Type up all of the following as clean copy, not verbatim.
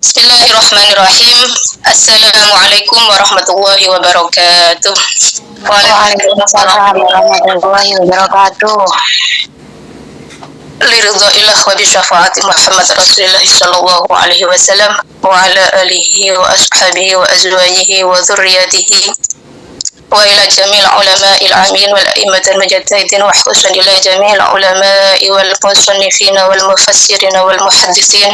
Bismillahirrahmanirrahim. Assalamualaikum warahmatullahi wabarakatuh. Waalaikumsalam warahmatullahi wabarakatuh. Liridhaillah wa bi syafaati Muhammad Rasulillah sallallahu alaihi wasallam wa ala alihi wa ashabihi wa azwajihi wa dzurriyyatihi wa ila jamil ulama'il amin wal a'immatil mujtahidin wa khususan ila jamil ulama'i wal musannifin wal mufassirin wal muhaddisin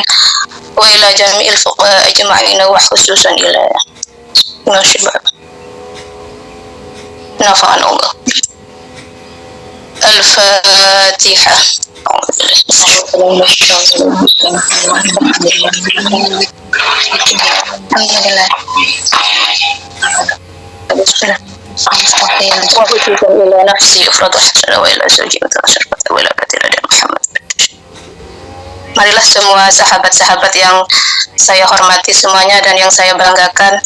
wa ila jami'il fuqaha ajma'in wa khususan ila nasyibab nafa'an Allah. Al-Fatihah. Alhamdulillah. Wa ila nafsi ufradu hasana wa ila zawji mutasarrifata wa ila katira dan Muhammad. Marilah semua sahabat-sahabat yang saya hormati semuanya dan yang saya banggakan,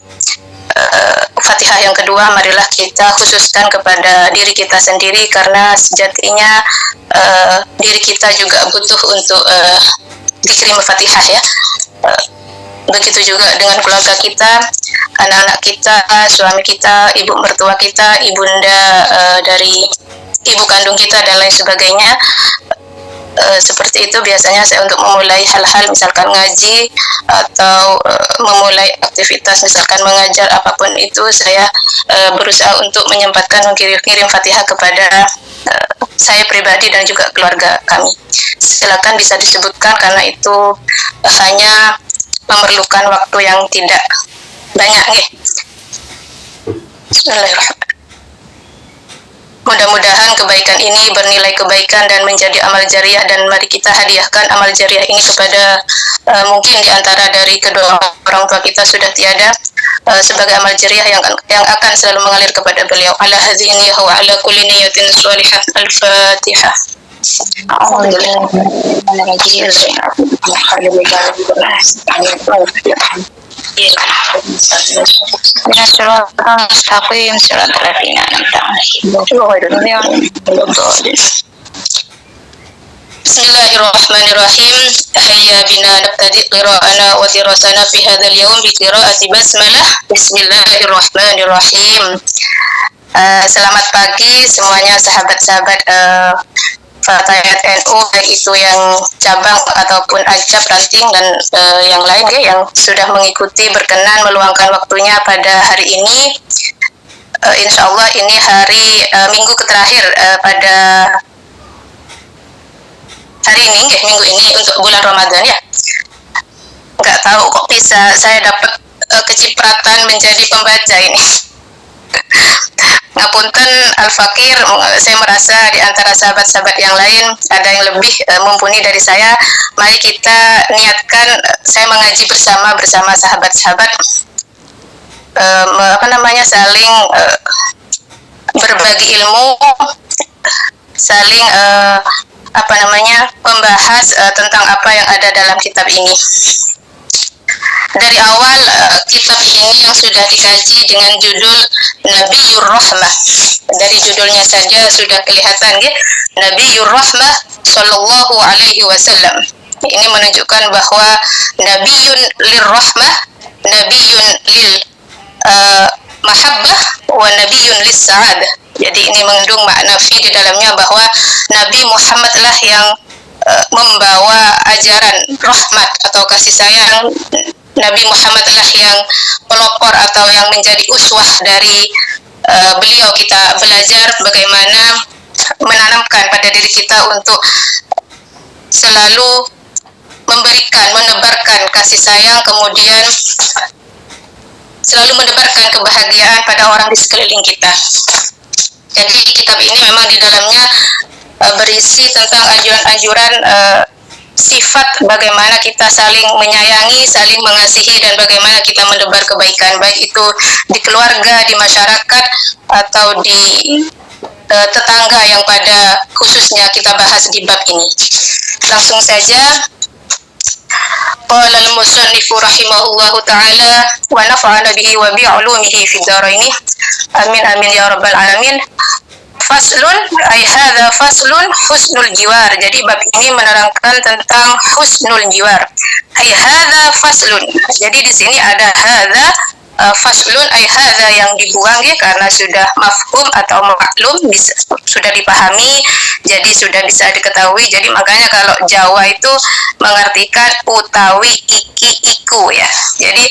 Fatihah yang kedua marilah kita khususkan kepada diri kita sendiri, karena sejatinya diri kita juga butuh untuk dikirim Fatihah ya. Begitu juga dengan keluarga kita, anak-anak kita, suami kita, ibu mertua kita, ibunda dari ibu kandung kita dan lain sebagainya. Seperti itu biasanya saya untuk memulai hal-hal misalkan ngaji atau memulai aktivitas misalkan mengajar apapun itu, saya berusaha untuk menyempatkan mengirim Fatihah kepada saya pribadi dan juga keluarga kami. Silakan bisa disebutkan karena itu hanya memerlukan waktu yang tidak banyak ya. Bismillahirrahmanirrahim. Mudah-mudahan kebaikan ini bernilai kebaikan dan menjadi amal jariah, dan mari kita hadiahkan amal jariah ini kepada mungkin di antara dari kedua orang tua kita sudah tiada, sebagai amal jariah yang akan selalu mengalir kepada beliau. Ala hadhihi wa ala kulli niyatin shalihah. Al-Fatihah. Bismillahirrahmanirrahim. Hayya bina nabtadi qira'ana wa dirasana fi hadzal yawm bi qira'ati basmalah. Bismillahirrahmanirrahim. Selamat pagi semuanya sahabat-sahabat Fatayat NU, baik itu yang cabang ataupun ajab ranting dan yang lain ya, yang sudah mengikuti berkenan meluangkan waktunya pada hari ini. Insya Allah ini hari minggu terakhir pada hari ini ya, minggu ini untuk bulan Ramadan ya. Nggak tahu kok bisa saya dapat kecipratan menjadi pembaca ini. Ngapunten Al-Fakir, saya merasa di antara sahabat-sahabat yang lain ada yang lebih mumpuni dari saya. Mari kita niatkan saya mengaji bersama sahabat-sahabat, saling berbagi ilmu, saling membahas tentang apa yang ada dalam kitab ini. Dari awal kitab ini yang sudah dikaji dengan judul Nabiyur Rahmah. Dari judulnya saja sudah kelihatan ya, Nabiyur Rahmah sallallahu alaihi wasallam. Ini menunjukkan bahwa Nabiyun lirrahmah, Nabiyun lil mahabbah, wa Nabiyun lis sa'adah. Jadi ini mengandung makna fi di dalamnya bahwa Nabi Muhammad lah yang membawa ajaran rahmat atau kasih sayang. Nabi Muhammad lah yang pelopor atau yang menjadi uswah dari beliau. Kita belajar bagaimana menanamkan pada diri kita untuk selalu menebarkan kasih sayang, kemudian selalu menebarkan kebahagiaan pada orang di sekeliling kita. Jadi kitab ini memang di dalamnya berisi tentang anjuran-anjuran sifat bagaimana kita saling menyayangi, saling mengasihi, dan bagaimana kita menebar kebaikan, baik itu di keluarga, di masyarakat, atau di tetangga yang pada khususnya kita bahas di bab ini. Langsung saja. Qala al-musannifu rahimahullahu ta'ala wa nafa'ana bihi wa bi'ulumihi fid dharaini. Amin amin ya rabbal alamin. faslun ay hadza faslun husnul jiwar. Jadi bab ini menerangkan tentang husnul jiwar. Ay hadza faslun. Jadi di sini ada hadza faslun ay hadza yang dibuang ya, karena sudah mafhum atau maklum, sudah dipahami, jadi sudah bisa diketahui. Jadi makanya kalau Jawa itu mengartikan utawi iki iku ya. Jadi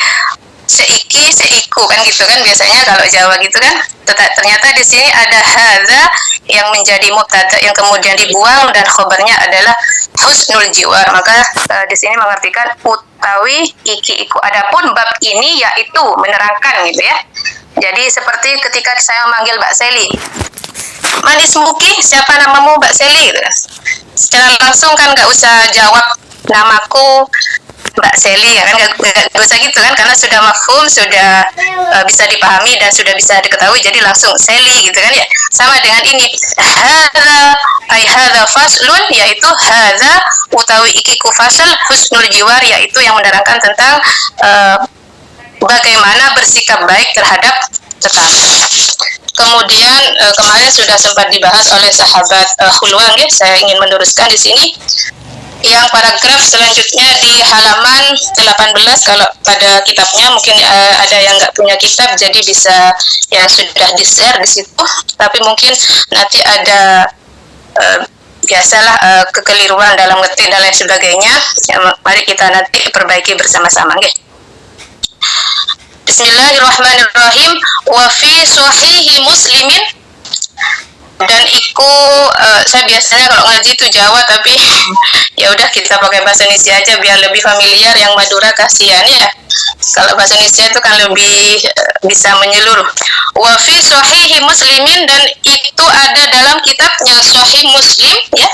seiki seiku kan gitu kan biasanya kalau Jawa gitu kan. Ternyata di sini ada hadza yang menjadi mubtada yang kemudian dibuang dan khobarnya adalah husnul jiwar. Maka di sini mengartikan utawi iki iku. Adapun bab ini yaitu menerangkan gitu ya. Jadi seperti ketika saya memanggil Mbak Seli, manis muki, siapa namamu Mbak Seli? Gitu. Secara langsung kan nggak usah jawab namaku Mbak Seli ya kan, nggak usah gitu kan, karena sudah mafhum, sudah bisa dipahami dan sudah bisa diketahui, jadi langsung Seli gitu kan ya. Sama dengan ini hadza ay hadza faslun, yaitu hadza utawi ikiku fasal husnul jiwar, yaitu yang menerangkan tentang bagaimana bersikap baik terhadap tetangga. Kemudian kemarin sudah sempat dibahas oleh sahabat Khulwang ya, saya ingin meneruskan di sini. Yang paragraf selanjutnya di halaman 18, kalau pada kitabnya mungkin ada yang nggak punya kitab, jadi bisa ya sudah di-share di situ, tapi mungkin nanti ada biasalah kekeliruan dalam ngetik dan lain sebagainya ya, mari kita nanti perbaiki bersama-sama ya. Bismillahirrahmanirrahim. Wa fi sahihi Muslimin, dan iku saya biasanya kalau ngaji itu Jawa, tapi ya udah kita pakai bahasa Indonesia aja biar lebih familiar. Yang Madura kasihan ya, kalau bahasa Indonesia itu kan lebih bisa menyeluruh. Wa fi sahihi Muslimin, dan itu ada dalam kitabnya Sahih Muslim ya.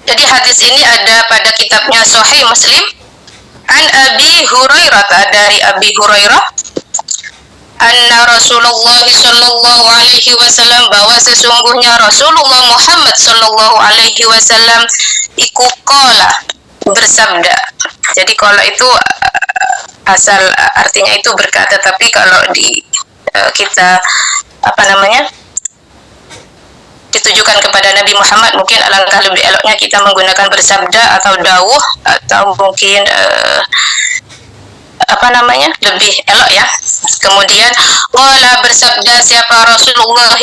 Jadi hadis ini ada pada kitabnya Sahih Muslim. An Abi Hurairah, dari Abi Hurairah, anna Rasulullah sallallahu alaihi wasallam, bahwa sesungguhnya Rasulullah Muhammad sallallahu alaihi wasallam iku qala, bersabda. Jadi qala itu asal artinya itu berkata, tapi kalau di kita ditujukan kepada Nabi Muhammad, mungkin alangkah lebih eloknya kita menggunakan bersabda atau dawuh, atau mungkin lebih elok ya. Kemudian qala, bersabda siapa Rasulullah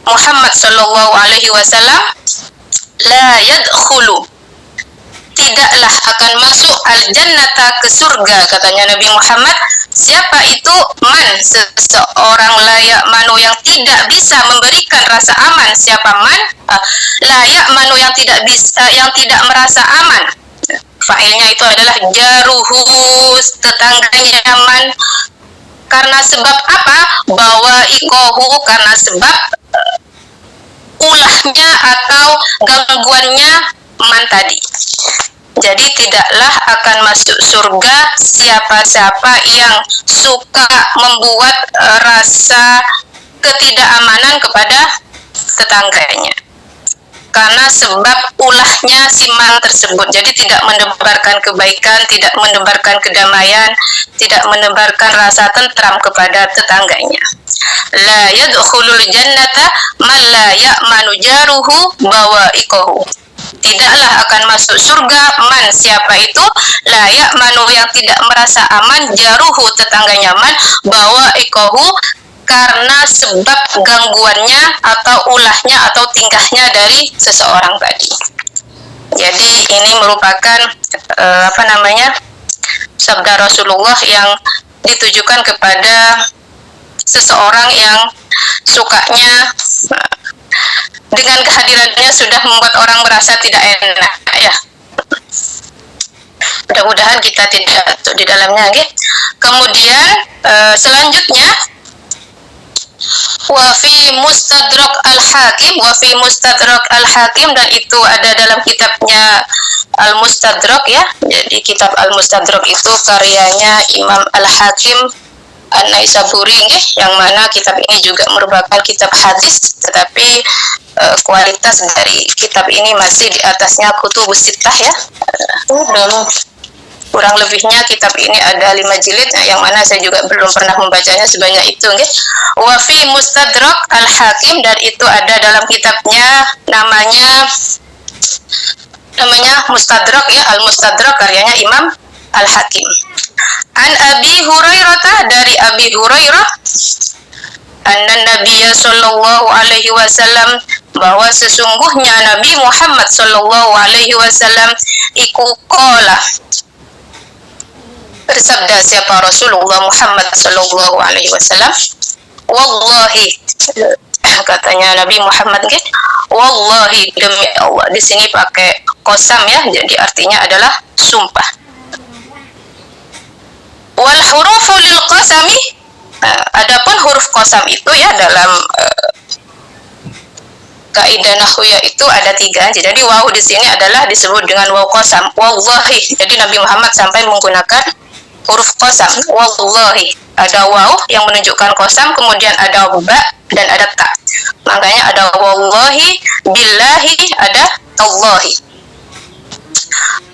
Muhammad sallallahu alaihi wasallam, la yadkhulu, tidaklah akan masuk al-jannata, ke surga, katanya Nabi Muhammad, siapa itu man, seseorang, layak manu, yang tidak bisa memberikan rasa aman. Siapa man? Layak manu, yang tidak bisa, yang tidak merasa aman. Fa'ilnya itu adalah jaruhu, tetangganya man. Karena sebab apa? Bahwa ikohu, karena sebab ulahnya atau gangguannya man tadi. Jadi tidaklah akan masuk surga siapa-siapa yang suka membuat rasa ketidakamanan kepada tetangganya, karena sebab ulahnya si man tersebut. Jadi tidak menebarkan kebaikan, tidak menebarkan kedamaian, tidak menebarkan rasa tentram kepada tetangganya. La yadkhulul jannata man la ya'manu jaruhu bawa'iqahu, tidaklah akan masuk surga man, siapa itu, layak manu, yang tidak merasa aman, jaruhu, tetangganya man, bawa'iqahu, karena sebab gangguannya atau ulahnya atau tingkahnya dari seseorang tadi. Jadi ini merupakan sabda Rasulullah yang ditujukan kepada seseorang yang sukanya dengan kehadirannya sudah membuat orang merasa tidak enak ya. Mudah-mudahan kita tidak di dalamnya ya. Kemudian selanjutnya wa fi mustadrak al-hakim, wa fi mustadrak al-hakim, dan itu ada dalam kitabnya al-mustadrak ya. Jadi kitab al-mustadrak itu karyanya Imam al-Hakim An-Naisaburi yang mana kitab ini juga merupakan kitab hadis, tetapi kualitas dari kitab ini masih di atasnya kutubus sittah ya. Kurang lebihnya kitab ini ada 5 jilid, yang mana saya juga belum pernah membacanya sebanyak itu. Wa fi Mustadrak Al-Hakim, dan itu ada dalam kitabnya namanya Mustadrak ya, Al-Mustadrak karyanya Imam Al-Hakim. An Abi Hurairah, dari Abi Hurairah, anna Nabiyya sallallahu alaihi wasallam, bahwa sesungguhnya Nabi Muhammad sallallahu alaihi wasallam iku qala, bersabda siapa Rasulullah Muhammad sallallahu alaihi wasallam, wallahi, katanya Nabi Muhammad wallahi, demi Allah. Di sini pakai qasam ya, jadi artinya adalah sumpah. Wal hurufu lil qasami, adapun huruf qasam itu ya dalam kaidah nahwiyah itu ada 3. Jadi waw di sini adalah disebut dengan waw qasam, wallahi. Jadi Nabi Muhammad sampai menggunakan huruf qasam, wallahi. Ada waw yang menunjukkan qasam, kemudian ada ba dan ada ta. Makanya ada wallahi, billahi, ada Allahi.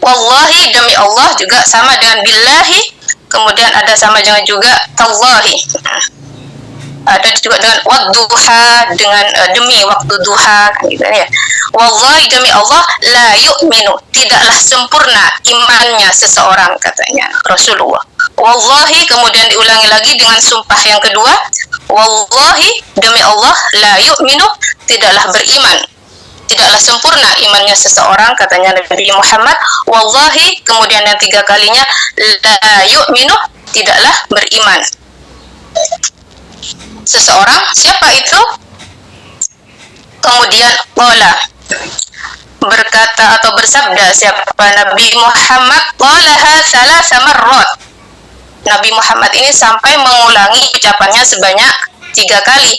Wallahi, demi Allah, juga sama dengan billahi, kemudian ada sama dengan juga Allahi. Ada juga dengan wadduha, dengan demi waktu duha, gitu ya. Wallahi, demi Allah, la yu'minu, tidaklah sempurna imannya seseorang, katanya Rasulullah. Wallahi, kemudian diulangi lagi dengan sumpah yang kedua, wallahi, demi Allah, la yu'minu, tidaklah beriman, tidaklah sempurna imannya seseorang, katanya Nabi Muhammad. Wallahi, kemudian yang 3 kalinya, la yu'minu, tidaklah beriman seseorang. Siapa itu? Kemudian qala, berkata atau bersabda siapa Nabi Muhammad, qalaha salasa marrat, Nabi Muhammad ini sampai mengulangi ucapannya sebanyak 3 kali.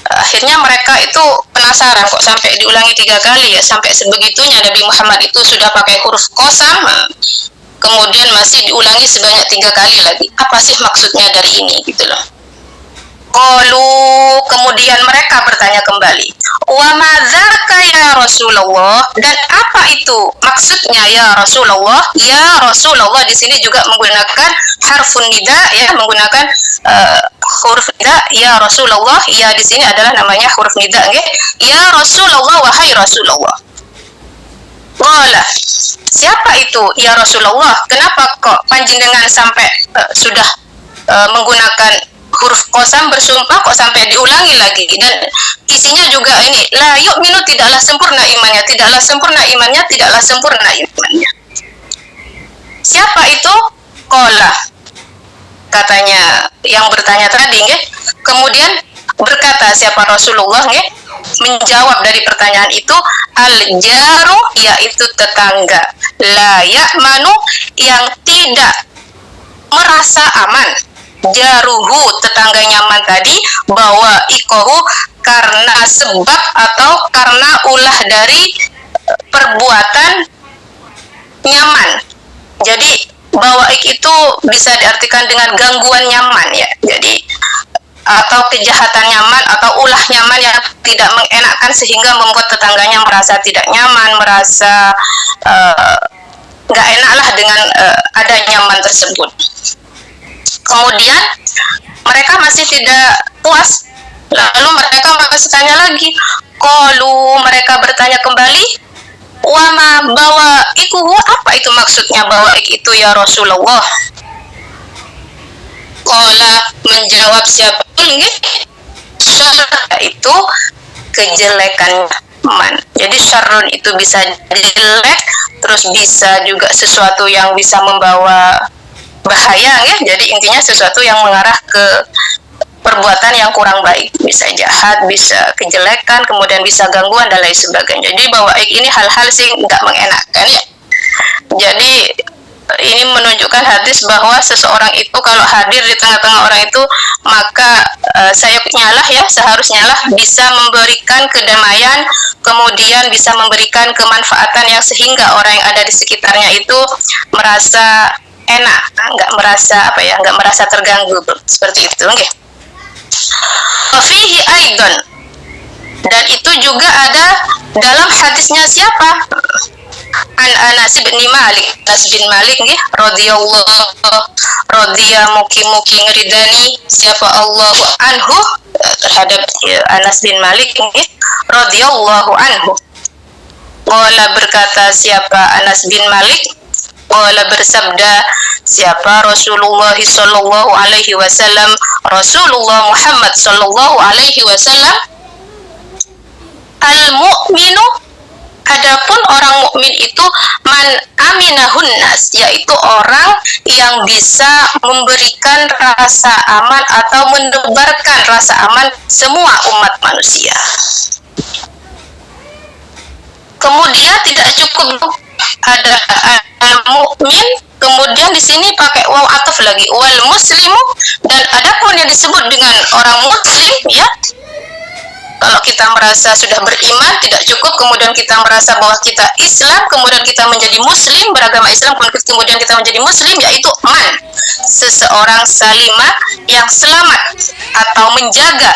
Akhirnya mereka itu penasaran, kok sampai diulangi 3 kali ya, sampai sebegitunya Nabi Muhammad itu sudah pakai huruf qasam, kemudian masih diulangi sebanyak 3 kali lagi. Apa sih maksudnya dari ini, gitu loh. Qalu, kemudian mereka bertanya kembali, wa madzaka ya Rasulullah, dan apa itu maksudnya ya Rasulullah? Ya Rasulullah di sini juga menggunakan harfun nida ya, menggunakan huruf nida. Ya Rasulullah, ya di sini adalah namanya huruf nida, ya Rasulullah, wahai Rasulullah. Qala, siapa itu ya Rasulullah? Kenapa kok panjenengan sampai sudah menggunakan huruf qasam bersumpah kok sampai diulangi lagi, dan isinya juga ini, la yu'minu, tidaklah sempurna imannya, tidaklah sempurna imannya, tidaklah sempurna imannya. Siapa itu? Qala, katanya yang bertanya tadi, kemudian berkata siapa Rasulullah, menjawab dari pertanyaan itu, al-jaru, yaitu tetangga, la ya'manu, yang tidak merasa aman, jaruhu, tetangga nyaman tadi, bahwa ikohu, karena sebab atau karena ulah dari perbuatan nyaman. Jadi bawaik itu bisa diartikan dengan gangguan nyaman ya, jadi atau kejahatan nyaman atau ulah nyaman yang tidak mengenakkan sehingga membuat tetangganya merasa tidak nyaman, merasa nggak enaklah dengan ada nyaman tersebut. Kemudian mereka masih tidak puas, lalu mereka masih tanya lagi. Qalu, mereka bertanya kembali, wama bawaiku, apa itu maksudnya bawaik itu ya Rasulullah? Qala, menjawab siapa? Syarr, itu kejelekan nyaman. Jadi syarrun itu bisa jelek, terus bisa juga sesuatu yang bisa membawa bahaya ya. Jadi intinya sesuatu yang mengarah ke perbuatan yang kurang baik, bisa jahat, bisa kejelekan, kemudian bisa gangguan dan lain sebagainya. Jadi bawaik ini hal-hal sih nggak mengenakan ya. Jadi ini menunjukkan hadis bahwa seseorang itu kalau hadir di tengah-tengah orang itu, maka sayapnya lah ya, seharusnya lah bisa memberikan kedamaian, kemudian bisa memberikan kemanfaatan yang sehingga orang yang ada di sekitarnya itu merasa enak, nggak merasa nggak merasa terganggu, seperti itu, Fihi aidon, dan itu juga ada dalam hadisnya siapa? an Anas bin Malik, Anas bin Malik nggih radhiya mugi-mugi ngridani siapa Allahu anhu terhadap Anas bin Malik nggih radhiyallahu anhu. Qala berkata siapa Anas bin Malik, qala bersabda siapa Rasulullah sallallahu alaihi wasallam, Rasulullah Muhammad sallallahu alaihi wasallam, al-mu'minu, adapun orang mukmin itu man aminahun nas, yaitu orang yang bisa memberikan rasa aman atau menebarkan rasa aman semua umat manusia. Kemudian tidak cukup ada al-mu'min, kemudian di sini pakai waw ataf lagi, wal muslimu, dan adapun yang disebut dengan orang muslim ya, kalau kita merasa sudah beriman tidak cukup, kemudian kita merasa bahwa kita Islam, kemudian kita menjadi muslim, beragama Islam, kemudian kita menjadi muslim, yaitu man, seseorang salimah yang selamat atau menjaga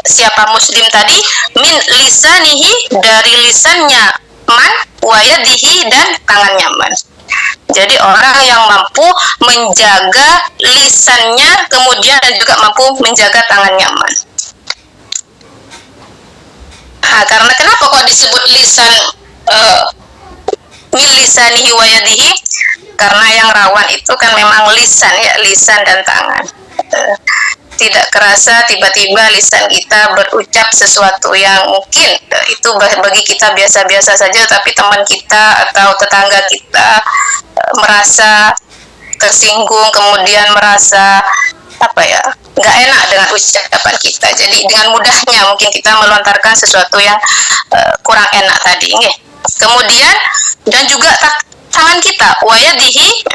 siapa muslim tadi, min lisanihi, dari lisannya man, wayadihi, dan tangannya man. Jadi orang yang mampu menjaga lisannya, kemudian juga mampu menjaga tangannya man. Nah, karena kenapa kok disebut lisan min lisanihi wayadihi? Karena yang rawan itu kan memang lisan ya, lisan dan tangan. Tidak kerasa tiba-tiba lisan kita berucap sesuatu yang mungkin itu bagi kita biasa-biasa saja, tapi teman kita atau tetangga kita merasa tersinggung, kemudian merasa nggak enak dengan ucapan kita. Jadi dengan mudahnya mungkin kita melontarkan sesuatu yang kurang enak tadi. Kemudian dan juga tangan kita wayadihi.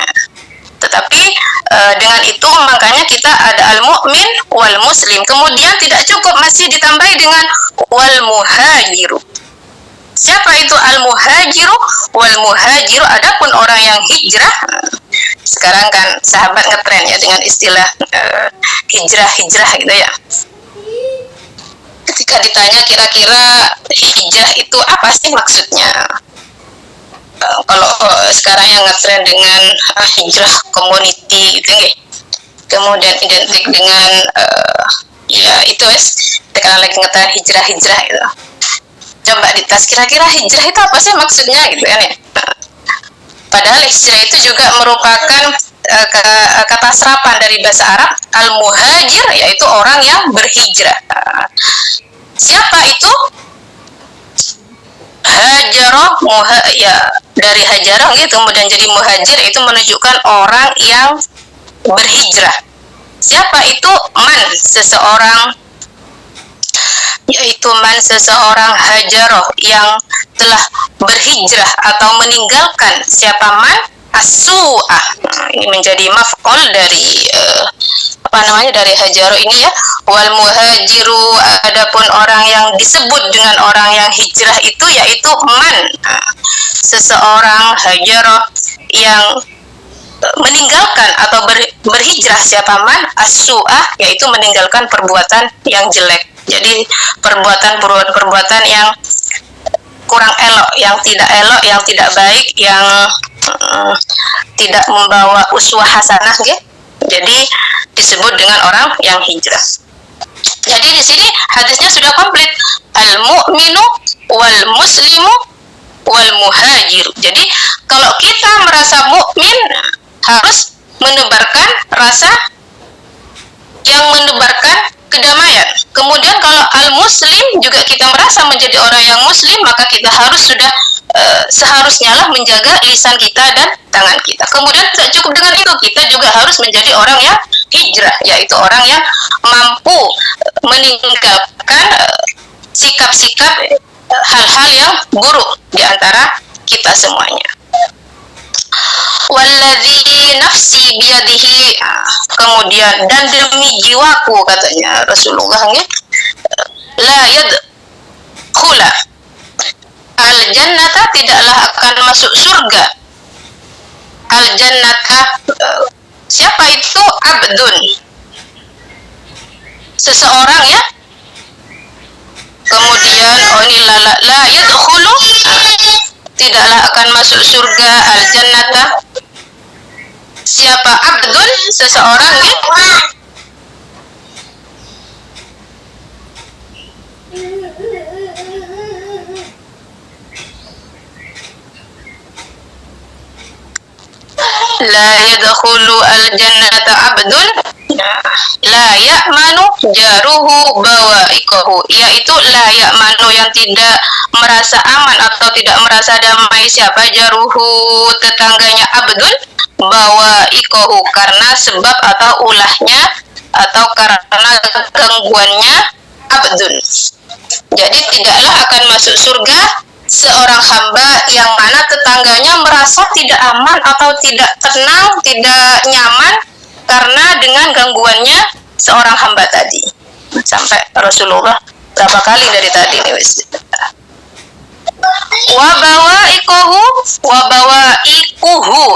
Tetapi dengan itu makanya kita ada al-mu'min wal muslim. Kemudian tidak cukup, masih ditambahi dengan wal muhajiru. Siapa itu al-muhajiru? Wal muhajiru, adapun orang yang hijrah. Sekarang kan sahabat ngetren ya dengan istilah hijrah gitu ya. Ketika ditanya kira-kira hijrah itu apa sih maksudnya? Kalau sekarang yang ngetren dengan hijrah community gitu ya, kemudian identik dengan ya itu sekarang lagi ngetren hijrah gitu. Coba dites kira-kira hijrah itu apa sih maksudnya gitu kan ya. Padahal hijrah itu juga merupakan kata serapan dari bahasa Arab al-muhajir, yaitu orang yang berhijrah. Siapa itu? Hajarah, ya dari hajarah gitu, kemudian jadi muhajir, itu menunjukkan orang yang berhijrah. Siapa itu? Man, seseorang, yaitu man, seseorang hajarah yang telah berhijrah atau meninggalkan. Siapa man? As-su'ah. Ini menjadi maf'ul dari dari hajarah ini ya. Wal muhajiru, adapun orang yang disebut dengan orang yang hijrah itu yaitu man, seseorang hajarah yang meninggalkan atau berhijrah. Siapa man? As-su'ah, yaitu meninggalkan perbuatan yang jelek. Jadi perbuatan yang kurang elok, yang tidak baik, yang tidak membawa uswah hasanah gitu. Jadi disebut dengan orang yang hijrah. Jadi di sini hadisnya sudah komplit, al-mu'minu wal muslimu wal muhajir. Jadi kalau kita merasa mukmin harus menebarkan rasa yang menebarkan kedamaian. Kemudian kalau al-muslim juga kita merasa menjadi orang yang muslim, maka kita harus sudah seharusnya lah menjaga lisan kita dan tangan kita. Kemudian tidak cukup dengan itu, kita juga harus menjadi orang yang hijrah, yaitu orang yang mampu meninggalkan sikap-sikap hal-hal yang buruk di antara kita semuanya. Walladzi nafsi biyadihi, kemudian dan demi jiwaku, katanya Rasulullah, la yadkhula al-jannata, tidaklah akan masuk surga. Al-jannata, siapa itu? Abdun, seseorang ya. Kemudian ini la yadkhulu, tidaklah akan masuk surga al-jannata siapa abdun seseorang ya, la yadkhulu al-jannata abdun la ya'manu jaruhu bawaikahu, yaitu la ya'manu yang tidak merasa aman atau tidak merasa damai siapa jaruhu tetangganya abdun bawaikahu karena sebab atau ulahnya atau karena gangguannya abdun. Jadi tidaklah akan masuk surga seorang hamba yang mana tetangganya merasa tidak aman atau tidak tenang, tidak nyaman karena dengan gangguannya seorang hamba tadi. Sampai Rasulullah berapa kali dari tadi nih wis. Wabawa ikuhu.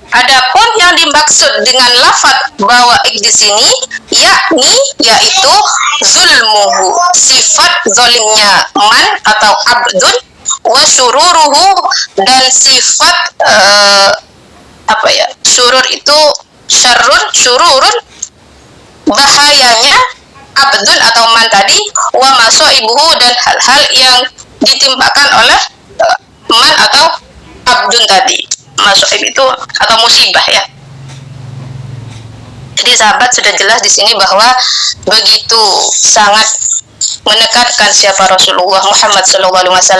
Adapun yang dimaksud dengan lafaz bawaik di sini yakni yaitu zulmuhu, sifat zalimnya man atau abdun, wa sururuhu dan sifat surur itu syururun bahayanya abdun atau man tadi, wa masaibuhu dan hal-hal yang ditimpakan oleh man atau abdun tadi. Masaib itu atau musibah ya. Jadi sahabat sudah jelas di sini bahwa begitu sangat menekatkan siapa Rasulullah Muhammad SAW,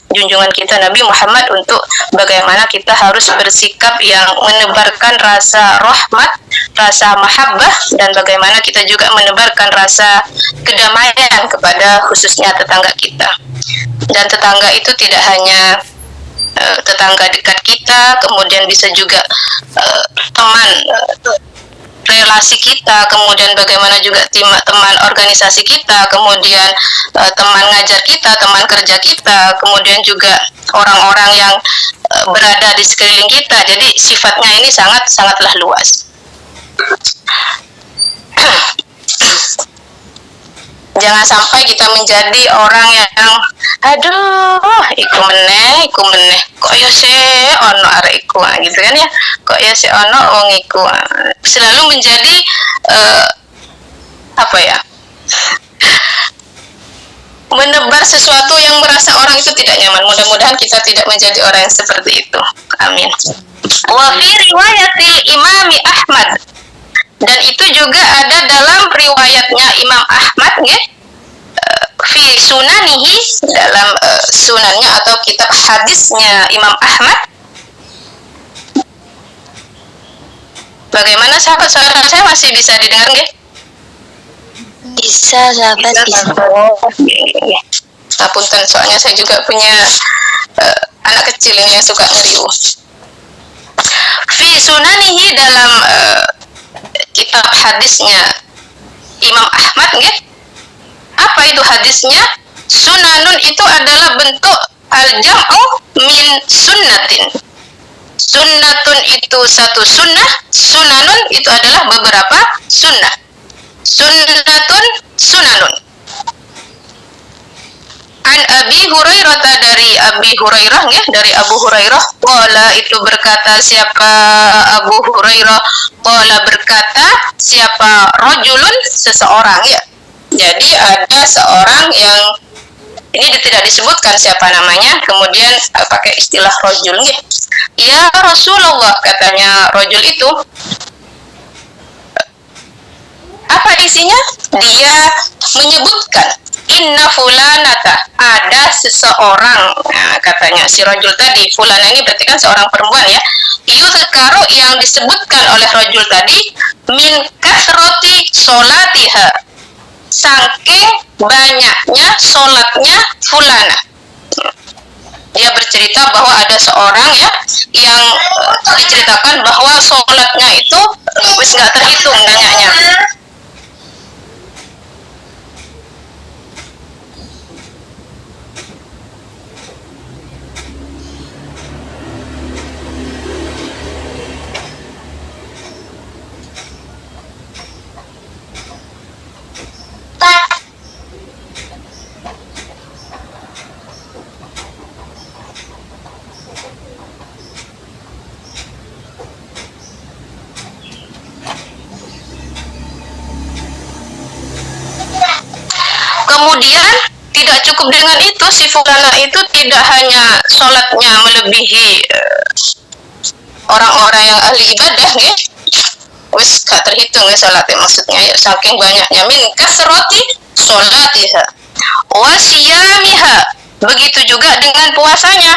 junjungan kita Nabi Muhammad, untuk bagaimana kita harus bersikap yang menebarkan rasa rahmat, rasa mahabbah, dan bagaimana kita juga menebarkan rasa kedamaian kepada khususnya tetangga kita. Dan tetangga itu tidak hanya tetangga dekat kita, kemudian bisa juga teman relasi kita, kemudian bagaimana juga teman organisasi kita, kemudian teman ngajar kita, teman kerja kita, kemudian juga orang-orang yang berada di sekeliling kita. Jadi sifatnya ini sangatlah luas. Jangan sampai kita menjadi orang yang iku meneh kok ya se ono arek iku gitu kan ya, kok ya se ono wong iku, selalu menjadi menebar sesuatu yang merasa orang itu tidak nyaman. Mudah-mudahan kita tidak menjadi orang yang seperti itu, amin. Wa fi riwayatil Imami Ahmad, dan itu juga ada dalam riwayatnya Imam Ahmad ya, fi sunanihi, dalam sunannya atau kitab hadisnya Imam Ahmad. Bagaimana sahabat, suara saya masih bisa didengar nggih? Bisa sahabat, bisa. Ngapunten, soalnya saya juga punya anak kecil yang suka ngeriu. Fi sunanihi, dalam kitab hadisnya Imam Ahmad nggih. Apa itu hadisnya? Sunanun itu adalah bentuk al-jam'u min sunnatin. Sunnatun itu satu sunnah, sunanun itu adalah beberapa sunnah. Sunnatun sunanun. An Abi Hurairah, dari Abi Hurairah ya, dari Abu Hurairah, qala itu berkata siapa Abu Hurairah, qala berkata siapa rajulun seseorang ya. Jadi ada seorang yang ini tidak disebutkan siapa namanya, kemudian pakai istilah rajul ya. Ya Rasulullah, katanya rajul itu, apa isinya? Dia menyebutkan inna fulanata, ada seseorang, katanya si rajul tadi, fulana ini berarti kan seorang perempuan ya, yuzkaru yang disebutkan oleh rajul tadi, min kathrati sholatiha, saking banyaknya sholatnya fulana. Dia bercerita bahwa ada seorang ya yang diceritakan bahwa sholatnya itu wis nggak terhitung banyaknya. Kemudian tidak cukup dengan itu, si fulana itu tidak hanya sholatnya melebihi orang-orang yang ahli ibadah, ya. Wis gak terhitung ya sholatnya, maksudnya ya, saking banyaknya, min kasroti sholatiha wa siyamiha. Begitu juga dengan puasanya,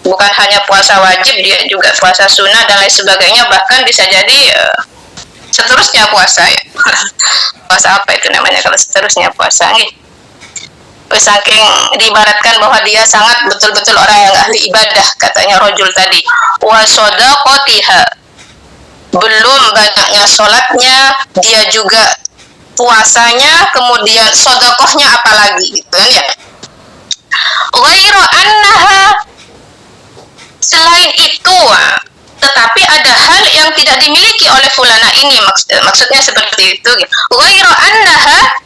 bukan hanya puasa wajib, dia juga puasa sunnah dan lain sebagainya, bahkan bisa jadi seterusnya puasa, ya. Puasa apa itu namanya kalau seterusnya puasa, nih. Saking diibaratkan bahwa dia sangat betul-betul orang yang ahli ibadah, katanya rojul tadi. Wa shadaqatiha, belum banyaknya sholatnya, dia juga puasanya, kemudian sodakohnya apalagi, gitu kan, ya. Ghairu annaha, selain itu, tetapi ada hal yang tidak dimiliki oleh fulana ini, maksudnya seperti itu. Ghairu annaha,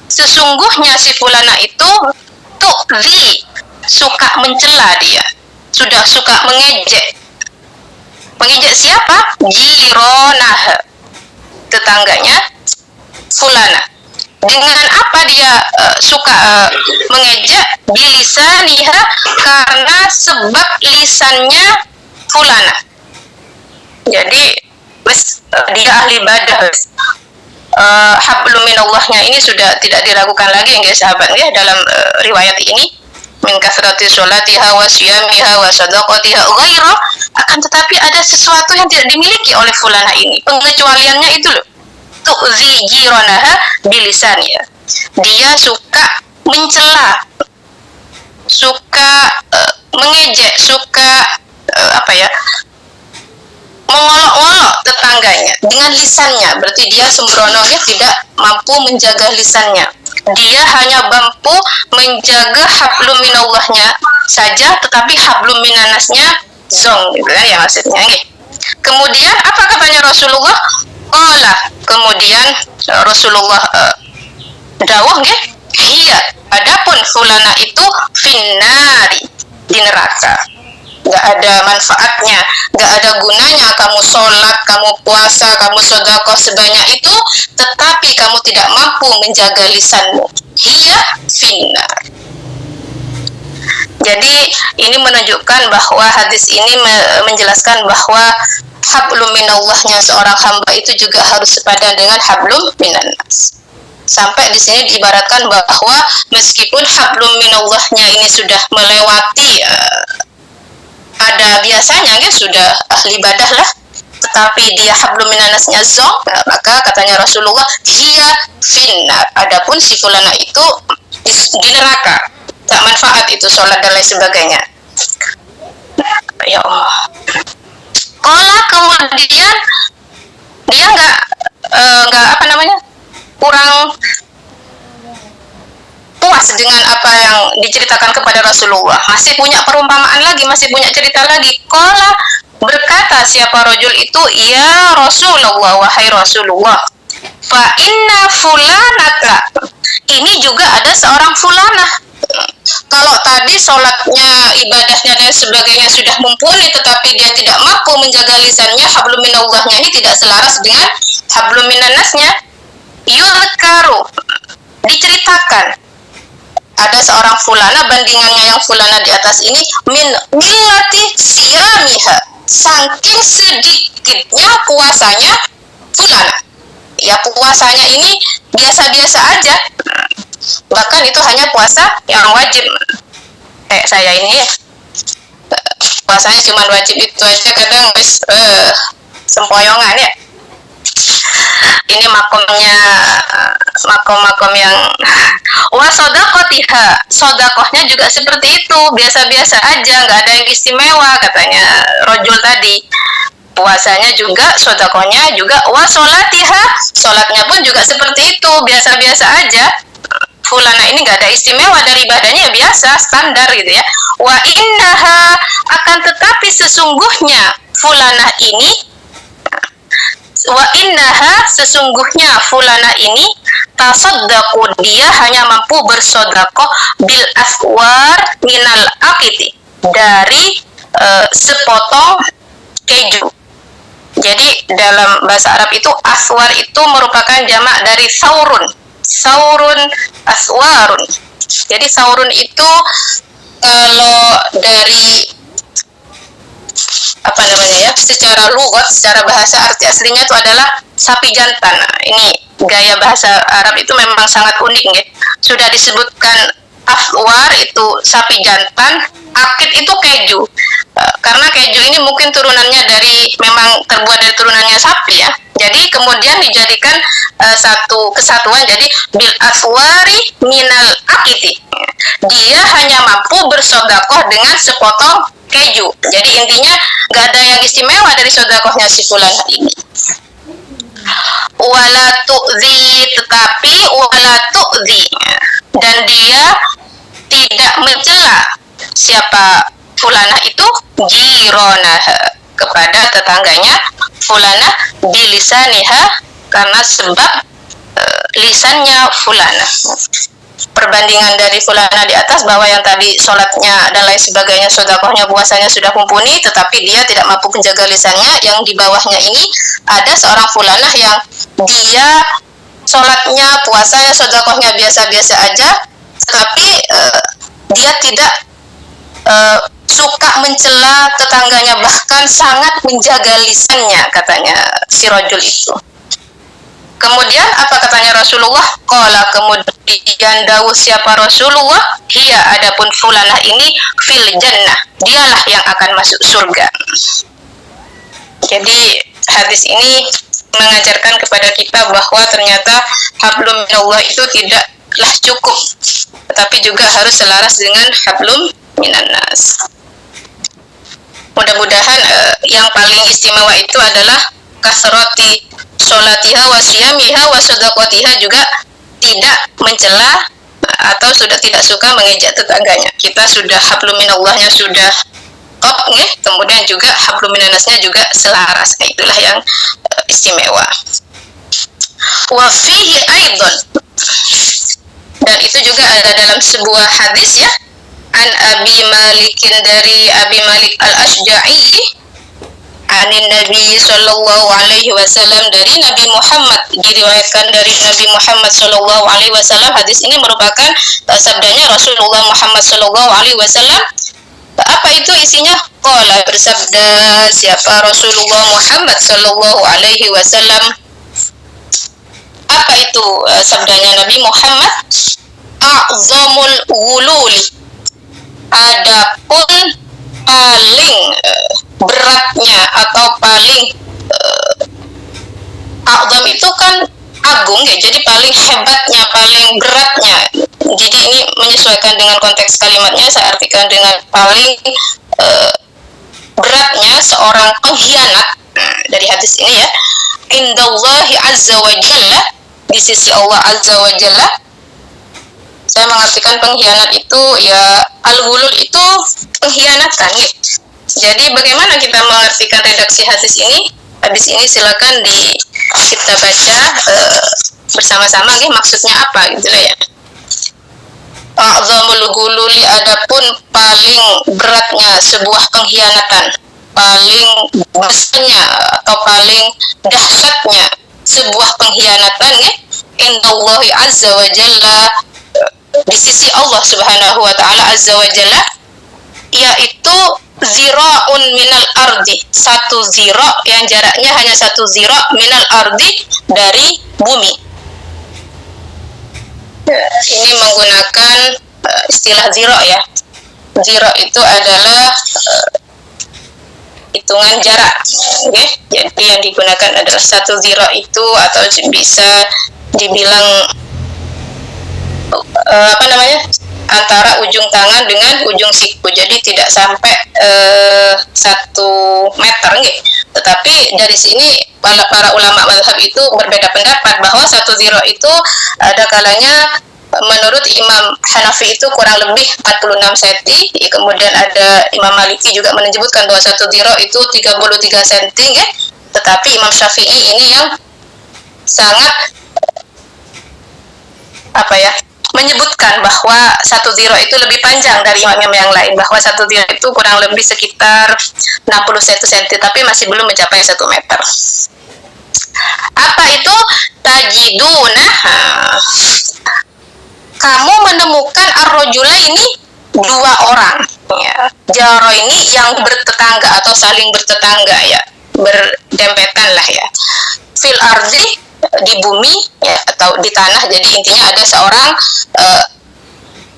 sesungguhnya si fulana itu tu'zi, suka mencela dia, sudah suka mengejek. Mengejek siapa? Jironah, tetangganya fulana. Dengan apa dia suka mengejek? Bilisaniha, karena sebab lisannya fulana. Jadi dia ahli ibadah, hablum minallahnya ini sudah tidak diragukan lagi, ya sahabat, ya, dalam riwayat ini, min kasrati sholatiha wa siyamiha wa sadaqatiha ghairu, akan tetapi ada sesuatu yang tidak dimiliki oleh fulana ini, pengecualiannya itu loh. Tu'zi jiranaha bilisaniha, dia suka mencela, suka mengejek, suka mengolok-olok tetangganya dengan lisannya. Berarti dia sembrono, dia tidak mampu menjaga lisannya. Dia hanya mampu menjaga hablum minallahnya saja, tetapi hablum minanasnya zong, gitu kan, ya, maksudnya, gitu. Kemudian apa katanya Rasulullah? Kemudian Rasulullah dawuh, nggih, hiya, adapun fulana itu finnari, di neraka. Gak ada manfaatnya, gak ada gunanya kamu sholat, kamu puasa, kamu sedekah sebanyak itu, tetapi kamu tidak mampu menjaga lisanmu. Hiya finnar. Jadi ini menunjukkan bahwa hadis ini menjelaskan bahwa hablum minallahnya seorang hamba itu juga harus sepadan dengan hablum minannas. Sampai di sini diibaratkan bahwa meskipun hablum minallahnya ini sudah melewati ada biasanya, ya, sudah ahli ibadah lah, tetapi dia hablum minanasnya zong, maka katanya Rasulullah hiya finnar, adapun si fulana itu di neraka, tak manfaat itu sholat dan lain sebagainya. Ya Allah. Kemudian dia nggak kurang puas dengan apa yang diceritakan kepada Rasulullah, masih punya perumpamaan lagi, masih punya cerita lagi. Berkata siapa rojul itu, ya Rasulullah, wahai Rasulullah, fa inna fulanata, ini juga ada seorang fulanah. Kalau tadi sholatnya, ibadahnya dan sebagainya sudah mumpuni, tetapi dia tidak mampu menjaga lisannya, hablum minallahnya ini tidak selaras dengan hablum minannasnya. Yulkaru, diceritakan ada seorang fulana, bandingannya yang fulana di atas ini, min millati siyamiha, saking sedikitnya puasanya fulana. Ya, puasanya ini biasa-biasa aja, bahkan itu hanya puasa yang wajib. Kayak saya ini, ya, puasanya cuma wajib itu aja, kadang sempoyongan, ya. Ini makom yang wa sodakotiha, sodakohnya juga seperti itu, biasa-biasa aja, nggak ada yang istimewa, katanya rojul tadi. Puasanya juga, sodakohnya juga, wa solatiha, solatnya pun juga seperti itu, biasa-biasa aja. Fulana ini nggak ada istimewa dari ibadahnya, ya biasa, standar gitu, ya. Wa innaha, akan tetapi sesungguhnya fulana ini, wa innaha, sesungguhnya fulana ini, tasaddaqu, dia hanya mampu bersodakoh bil aswar minal akiti, dari sepotong keju. Jadi dalam bahasa Arab itu aswar itu merupakan jamak dari saurun. saurun, aswarun. Jadi saurun itu kalau dari apa namanya ya, secara lugat, secara bahasa arti aslinya itu adalah sapi jantan. Nah, ini gaya bahasa Arab itu memang sangat unik ya. Sudah disebutkan aswar itu sapi jantan, akid itu keju. Karena keju ini mungkin turunannya dari, memang terbuat dari turunannya sapi ya. Jadi kemudian dijadikan satu kesatuan, jadi bil aswari minal akiti. Dia hanya mampu bersodakoh dengan sepotong keju. Jadi intinya gak ada yang istimewa dari sodakohnya si fulan ini. Wala tu'zi, tetapi wala tu'zi, dan dia tidak mencela siapa fulanah itu jironah, kepada tetangganya fulanah, bilisaniha, karena sebab lisannya fulanah. Perbandingan dari fulanah di atas bahwa yang tadi sholatnya dan lain sebagainya, sedekahnya, puasanya sudah mumpuni, tetapi dia tidak mampu menjaga lisannya. Yang di bawahnya ini ada seorang fulanah yang dia sholatnya, puasanya, sedekahnya biasa-biasa aja, tetapi dia tidak suka mencela tetangganya, bahkan sangat menjaga lisannya, katanya si rajul itu. Kemudian apa katanya Rasulullah? Qala, kemudian dawuh siapa Rasulullah, hiya, adapun fulanah ini fil jannah, dialah yang akan masuk surga. Jadi hadis ini mengajarkan kepada kita bahwa ternyata hablum minallah itu tidaklah cukup, tetapi juga harus selaras dengan hablum minannas. Mudah-mudahan yang paling istimewa itu adalah kasroti sholatiha wa siyamiha wa sadaqatiha, juga tidak mencela atau sudah tidak suka mengejek tetangganya. Kita sudah hablum minallahnya sudah top nih, kemudian juga hablum minannasnya juga selaras. Nah, itulah yang istimewa. Wa fihi aidan, dan itu juga ada dalam sebuah hadis ya, an Abi Malikin, dari Abi Malik al-Ashja'i, anin Nabi sallallahu alaihi wasallam, dari Nabi Muhammad, diriwayatkan dari Nabi Muhammad sallallahu alaihi wasallam. Hadis ini merupakan sabdanya Rasulullah Muhammad sallallahu alaihi wasallam. Apa itu isinya? Qala, bersabda siapa Rasulullah Muhammad sallallahu alaihi wasallam. Apa itu sabdanya Nabi Muhammad? A'zamul ghululi, adapun paling beratnya atau paling a'zam itu kan agung ya, jadi paling hebatnya, paling beratnya. Jadi ini menyesuaikan dengan konteks kalimatnya, saya artikan dengan paling beratnya seorang pengkhianat. Dari hadis ini ya, indallahi azza wa jalla, di sisi Allah azza wa jalla. Saya mengartikan pengkhianat itu ya, al-ghulul itu pengkhianatan ya. Jadi bagaimana kita mengartikan redaksi hadis ini? Hadis ini silakan kita baca bersama-sama nih, maksudnya apa gitu lah ya. A'zamul ghululi, adapun paling beratnya sebuah pengkhianatan, paling besarnya atau paling dahsyatnya sebuah pengkhianatan ya, indallahi azza wa jalla, di sisi Allah subhanahu wa ta'ala azza wa jalla, yaitu zira'un minal ardi, satu zira' yang jaraknya hanya satu zira' minal ardi, dari bumi. Ini menggunakan istilah zira' ya. Zira' itu adalah hitungan jarak, okay? Jadi yang digunakan adalah satu zira' itu, atau bisa dibilang apa namanya, antara ujung tangan dengan ujung siku, jadi tidak sampai 1 meter gitu. Tetapi dari sini para ulama mazhab itu berbeda pendapat bahwa satu zira itu ada kalanya menurut Imam Hanafi itu kurang lebih 46 cm, kemudian ada Imam Maliki juga menyebutkan bahwa satu zira itu 33 cm ya. Tetapi Imam Syafi'i ini yang sangat menyebutkan bahwa satu zira itu lebih panjang dari imam-imam yang lain, bahwa satu zira itu kurang lebih sekitar 61 cm, tapi masih belum mencapai 1 meter. Apa itu? tajiduna, kamu menemukan ar-rajula ini dua orang, ya. Jaro ini yang bertetangga atau saling bertetangga, ya, berdempetan lah, ya. Fil ardi, di bumi, ya, atau di tanah. Jadi intinya ada seorang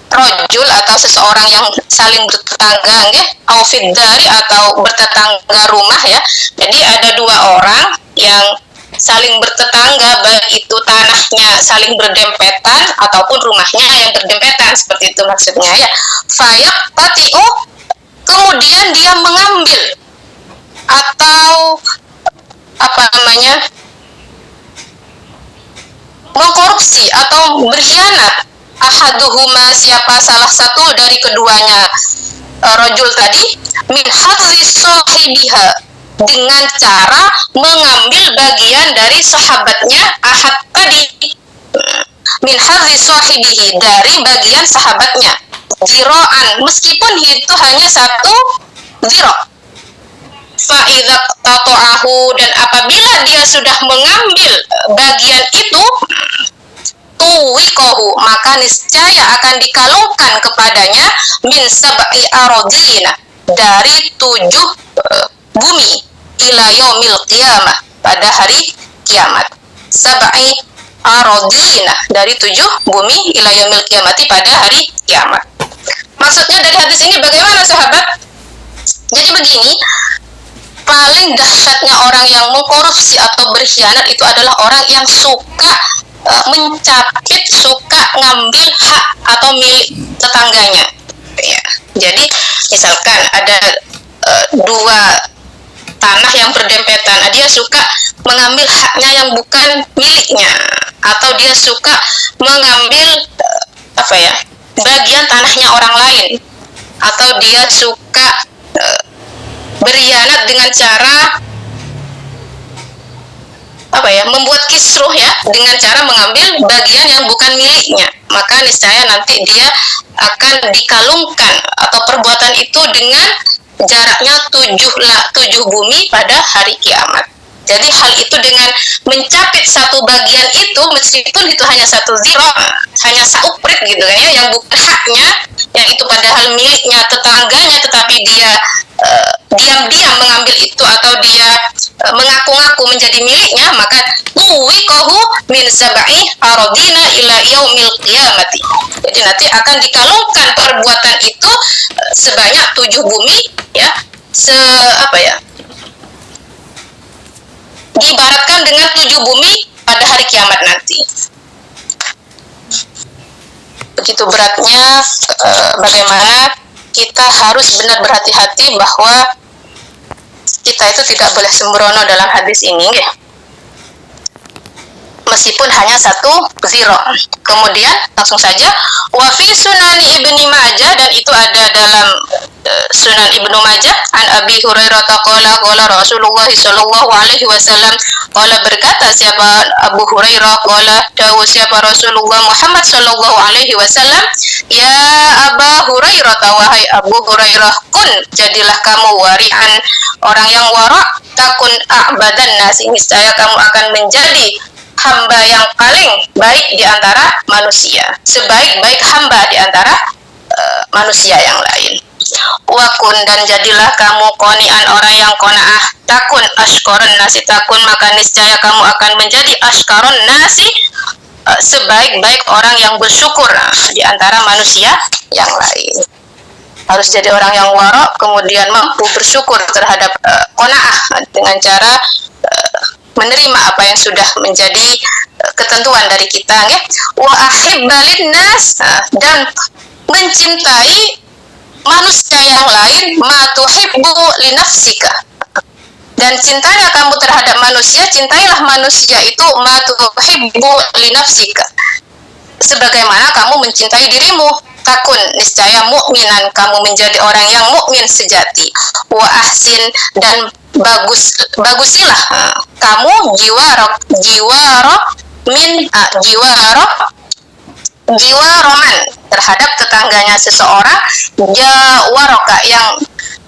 rojul atau seseorang yang saling bertetangga, au fid dari, atau bertetangga rumah, ya. Jadi ada dua orang yang saling bertetangga, baik itu tanahnya saling berdempetan ataupun rumahnya yang berdempetan, seperti itu maksudnya, ya. Fayaqtati'u, kemudian dia mengambil atau apa namanya, mengkorupsi atau berkhianat, ahaduhuma, siapa salah satu dari keduanya rojul tadi, min hadzi sahibiha, dengan cara mengambil bagian dari sahabatnya ahad tadi, min hadzi sahibihi, dari bagian sahabatnya, ziro'an, meskipun itu hanya satu ziro'. Fa'idha tato'ahu, dan apabila dia sudah mengambil bagian itu, tuwikohu, maka niscaya akan dikalungkan kepadanya min sab'i arodina, dari 7 bumi, ila yaumil qiyamah, pada hari kiamat. Sab'i arodina, dari 7 bumi, ila yaumil qiyamati, pada hari kiamat. Maksudnya dari hadis ini bagaimana, sahabat? Jadi begini, paling dahsyatnya orang yang mengkorupsi atau berkhianat itu adalah orang yang suka mencapit, suka ngambil hak atau milik tetangganya, ya. Jadi misalkan ada dua tanah yang berdempetan, dia suka mengambil haknya yang bukan miliknya, atau dia suka mengambil bagian tanahnya orang lain, atau dia suka berkhianat dengan cara membuat kisruh, ya, dengan cara mengambil bagian yang bukan miliknya, maka niscaya nanti dia akan dikalungkan atau perbuatan itu dengan jaraknya 7 bumi pada hari kiamat. Jadi hal itu dengan mencapit satu bagian itu, meskipun itu hanya satu ziro, hanya sauprit gitu kan, ya, yang bukan haknya, yang itu padahal miliknya tetangganya, tetapi dia diam-diam mengambil itu, atau dia mengaku-ngaku menjadi miliknya, maka tuwikohu min sab'i arodina ila yaumil qiyamati. Jadi nanti akan dikalungkan perbuatan itu sebanyak 7 bumi, ya, diibaratkan dengan 7 bumi pada hari kiamat nanti. Begitu beratnya bagaimana kita harus benar berhati-hati bahwa kita itu tidak boleh sembrono dalam hadis ini, ya. Meskipun hanya satu ziro. Kemudian langsung saja, wa fi sunani Ibnu Majah, dan itu ada dalam Sunan Ibnu Majah, an Abi Hurairah qala Rasulullah sallallahu alaihi wasallam, qala, berkata siapa Abu Hurairah, qala dawu siapa Rasulullah Muhammad sallallahu alaihi wasallam, ya Aba Hurairah, wahai Abu Hurairah, kun, jadilah kamu wari'an, orang yang wara', takun a'badan nasi, niscaya kamu akan menjadi hamba yang paling baik di antara manusia, sebaik-baik hamba di antara manusia yang lain. Wakun, dan jadilah kamu qani'an, orang yang qanaah, takun ashqarun nasi, takun, maka niscaya kamu akan menjadi ashqarun nasi, sebaik-baik orang yang bersyukur di antara manusia yang lain. Harus jadi orang yang wara', kemudian mampu bersyukur terhadap qanaah, dengan cara menerima apa yang sudah menjadi ketentuan dari kita, ya. Wa ahibbalin nas, dan mencintai manusia yang lain, ma tuhibbu li nafsika, dan cintanya kamu terhadap manusia, cintailah manusia itu ma tuhibbu li nafsika, sebagaimana kamu mencintai dirimu. Takun, niscaya mukminan, kamu menjadi orang yang mukmin sejati. Wa ahsin, dan bagusilah kamu jiwaroman terhadap tetangganya seseorang, jawaroka, yang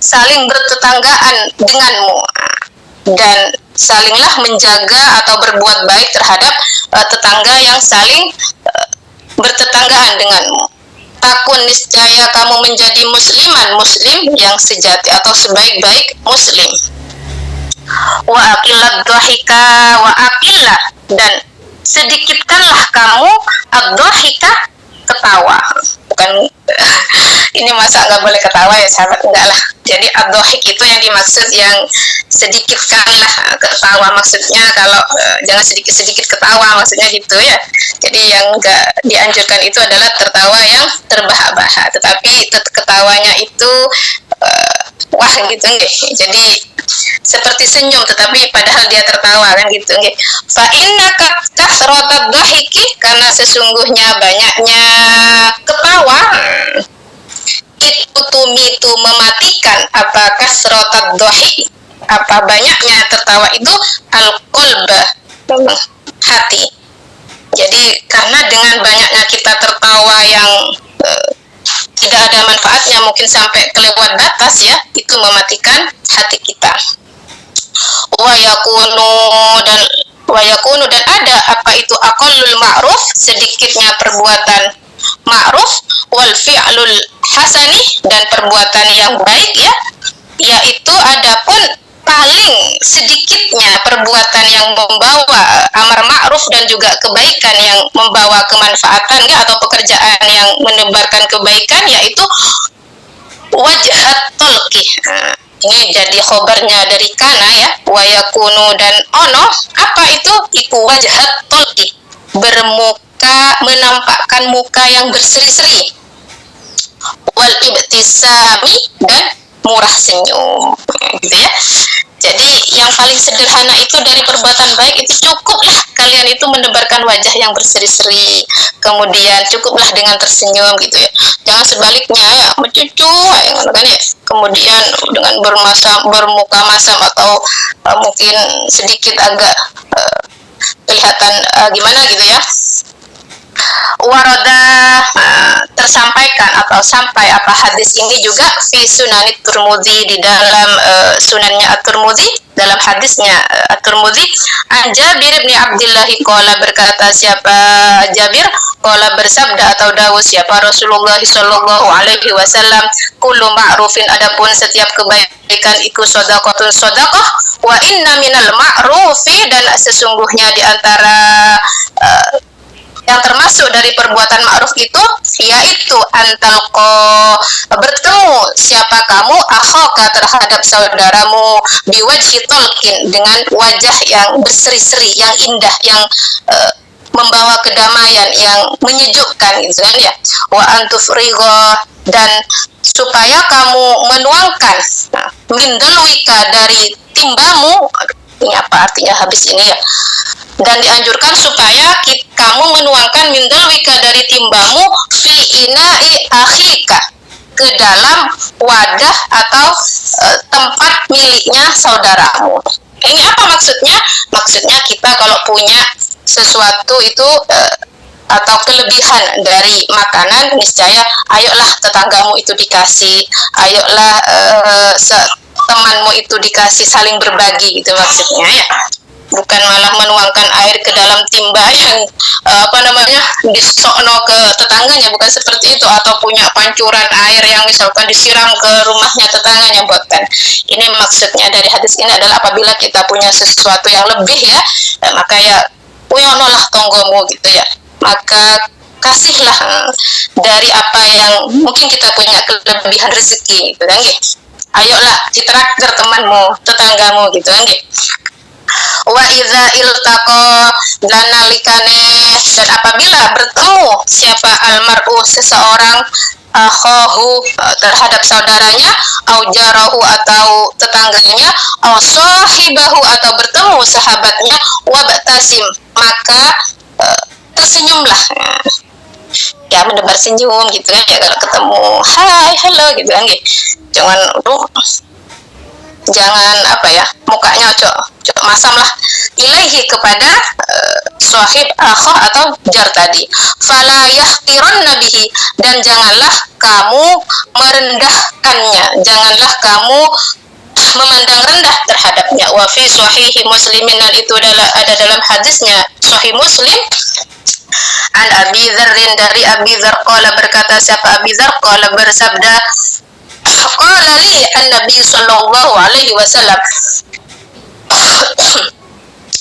saling bertetanggaan denganmu, dan salinglah menjaga atau berbuat baik terhadap tetangga yang saling bertetanggaan denganmu. Takun niscaya kamu menjadi muslim yang sejati atau sebaik-baik muslim. Wa aqillat dhahika wa aqillah, dan sedikitkanlah kamu ad-dhahika, ketawa. Bukan ini masa nggak boleh ketawa ya sahabat, enggak lah. Jadi ad-dhahik itu yang dimaksud yang sedikitkanlah ketawa, maksudnya kalau jangan sedikit-sedikit ketawa, maksudnya gitu ya. Jadi yang nggak dianjurkan itu adalah tertawa yang terbahak-bahak, tetapi ketawanya itu wah gitu nggih. Jadi seperti senyum tetapi padahal dia tertawa kan gitu nggih. Fa innaka kasratad dhahiki, karena sesungguhnya banyaknya ketawa itu tumitu mematikan apa kasratad dhahik, apa banyaknya tertawa itu al-qalba, hati. Jadi karena dengan banyaknya kita tertawa yang tidak ada manfaatnya, mungkin sampai kelewat batas ya, itu mematikan hati kita. Wa yakunu dan ada apa itu aqallul ma'ruf, sedikitnya perbuatan ma'ruf, wal fi'lul hasani, dan perbuatan yang baik ya, yaitu adapun paling sedikitnya perbuatan yang membawa amar ma'ruf dan juga kebaikan yang membawa kemanfaatan ya, atau pekerjaan yang menebarkan kebaikan, yaitu wajhat tolki. Ini jadi khobarnya dari kana ya, wa yakunu dan ono, apa itu iku wajhat tolki, bermuka, menampakkan muka yang berseri-seri, wal ibtisami, dan murah senyum gitu ya. Jadi yang paling sederhana itu dari perbuatan baik itu cukuplah kalian itu menebarkan wajah yang berseri-seri, kemudian cukuplah dengan tersenyum gitu ya. Jangan sebaliknya ya mencucu kan ya, kemudian dengan bermuka masam atau mungkin sedikit agak kelihatan gimana gitu ya. Warada tersampaikan atau sampai apa hadis ini juga fi sunanit Tirmidzi, di dalam sunannya At-Tirmidzi, dalam hadisnya At-Tirmidzi, an Jabir bin Abdullah qala, berkata siapa Jabir, qala bersabda atau dawuh siapa Rasulullah sallallahu alaihi wasallam, kullu ma'rufin, adapun setiap kebaikan iku shadaqatun shadaqah, wa inna minal ma'rufi, dan sesungguhnya di antara yang termasuk dari perbuatan ma'ruf itu yaitu antalqo, bertemu siapa kamu, akhoka, terhadap saudaramu, biwajhi talqin, dengan wajah yang berseri-seri, yang indah, yang membawa kedamaian, yang menyejukkan gitu kan ya. Wa antufrigo, dan supaya kamu menuangkan min dalwika, dari timbamu. Ini apa artinya habis ini ya? Dan dianjurkan supaya kamu menuangkan min dalwika, dari timbamu, fi ina'i akhika, ke dalam wadah atau tempat miliknya saudaramu. Ini apa maksudnya? Maksudnya kita kalau punya sesuatu itu atau kelebihan dari makanan, niscaya ayolah tetanggamu itu dikasih, ayolah temanmu itu dikasih, saling berbagi gitu maksudnya ya. Bukan malah menuangkan air ke dalam timba yang disokno ke tetangganya, bukan seperti itu, atau punya pancuran air yang misalkan disiram ke rumahnya tetangganya, bukan. Ini maksudnya dari hadis ini adalah apabila kita punya sesuatu yang lebih ya, maka ya puyonolah tonggomu gitu ya, maka kasihlah dari apa yang mungkin kita punya kelebihan rezeki gitu kan. Ayolah ditraktir temanmu, tetanggamu gitu kan. Wa idza iltaqa, dan nalikane, dan apabila bertemu siapa almar'u, seseorang, akhahu, terhadap saudaranya, au jarahu, atau tetangganya, au sahibahu, atau bertemu sahabatnya, wa batasim, maka tersenyumlah ya, menebar senyum gitu kan ya, kalau ketemu hai halo gitu kan gitu. Jangan apa ya, mukanya cok masam lah, ilaihi, kepada sahib akhah atau jar tadi. Fala yahqiranna bihi, dan janganlah kamu merendahkannya, janganlah kamu memandang rendah terhadapnya. Wa fi sahihi muslimin, dan itu ada dalam hadisnya sahih Muslim, an Abi Dzarrin, dari Abi Dzar, qala, berkata siapa Abi Dzar, qala, bersabda, qala li an-nabi sallallahu alaihi wasallam,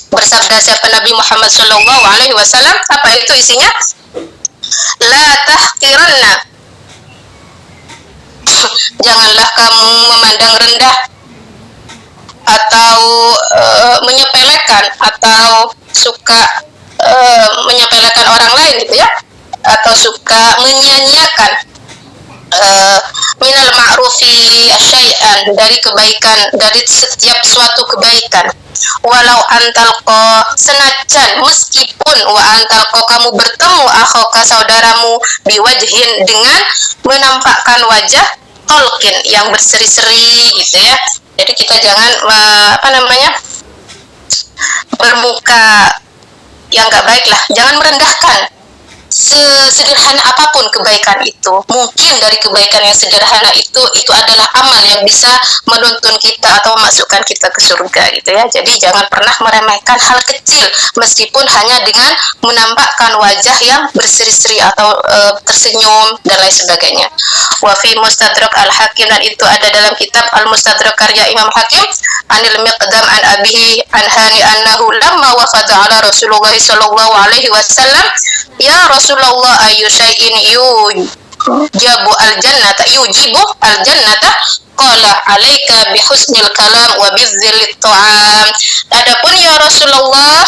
bersabda siapa Nabi Muhammad sallallahu alaihi wasallam, apa itu isinya? La tahqiranna, janganlah kamu memandang rendah atau menyepelekan atau suka menyepelekan orang lain gitu ya, atau suka menyia-nyiakan minal ma'rufi syai'an, dari kebaikan, dari setiap suatu kebaikan. Walau antalqa, senajan meskipun wa antalqa, kamu bertemu akhoka, saudaramu, biwajhin, dengan menampakkan wajah tolkin, yang berseri-seri gitu ya. Jadi kita jangan bermuka yang nggak baik lah, jangan merendahkan. Sesederhana apapun kebaikan itu, mungkin dari kebaikan yang sederhana itu adalah amal yang bisa menuntun kita atau memasukkan kita ke surga gitu ya. Jadi jangan pernah meremehkan hal kecil meskipun hanya dengan menampakkan wajah yang berseri-seri atau tersenyum dan lain sebagainya. Wa fi Mustadrak Al-Hakim, dan itu ada dalam kitab Al-Mustadrak karya Imam Hakim, anil Miqdam an abihi an hani annahu lamma wafada ala Rasulullah sallallahu alaihi wasallam, ya Rasulullah, ayu syai'in yujibu al-jannata, qala alaika bihusnil kalam wa bidzillit ta'am. Adapun ya Rasulullah,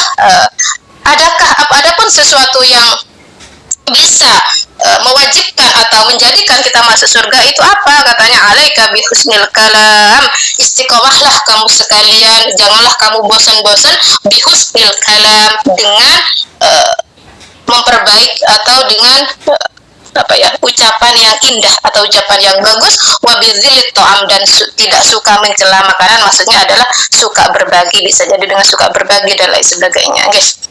adapun sesuatu yang bisa mewajibkan atau menjadikan kita masuk surga itu apa? Katanya alaika bihusnil kalam, istiqomahlah kamu sekalian, janganlah kamu bosan-bosan, bihusnil kalam, dengan memperbaik atau dengan ucapan yang indah atau ucapan yang bagus, wabidzilit to'am, dan tidak suka mencela makanan, maksudnya adalah suka berbagi, bisa jadi dengan suka berbagi dan lain sebagainya, guys.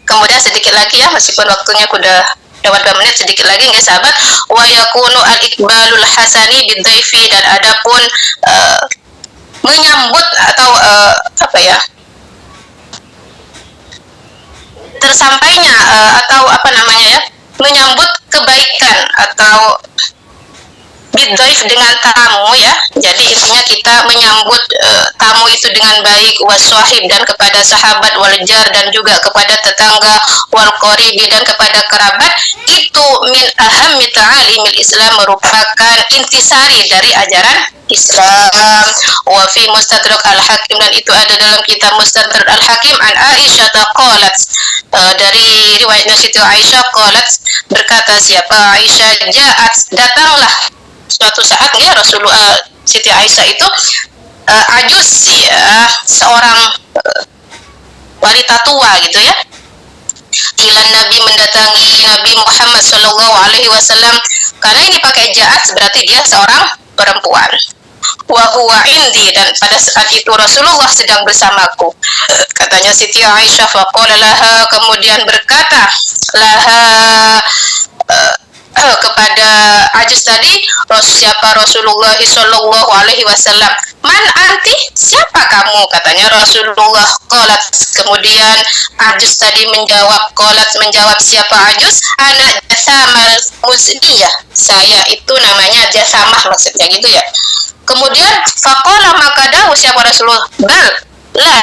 Kemudian sedikit lagi ya, meskipun waktunya udah lewat 2 menit, sedikit lagi guys sahabat, wa yakunu al-iqbalul hasani bidhaifi, dan adapun menyambut atau tersampainya atau menyambut kebaikan atau bidhaif, dengan tamu ya. Jadi intinya kita menyambut tamu itu dengan baik, waswahib, dan kepada sahabat, waljar, dan juga kepada tetangga, wal qaribi, dan kepada kerabat, itu min ahammi ta'alimil Islam, merupakan intisari dari ajaran Islam. Wa fi Mustadrak Al-Hakim, dan itu ada dalam kitab Mustadrak Al-Hakim, an Aisyah qalat, dari riwayatnya Siti Aisyah, qalat, berkata siapa Aisyah, ja'at, datanglah suatu saat ya Rasulullah, Siti Aisyah itu ajus ya, seorang wanita tua gitu ya, ilan Nabi, mendatangi Nabi Muhammad sallallahu alaihi wasallam, karena ini pakai ja'at berarti dia seorang perempuan. Wa huwa indi, dan pada saat itu Rasulullah sedang bersamaku, katanya Siti Aisyah, faqala laha, kemudian berkata laha kepada ajus tadi, siapa Rasulullah sallallahu alaihi wasallam, man anti, siapa kamu, katanya Rasulullah. Qalat, kemudian ajus tadi menjawab, menjawab siapa ajus, anak jasamal muzniyah, saya itu namanya jasamah, maksudnya gitu ya. Kemudian faqala, maka dawu siapa Rasulullah, bal la,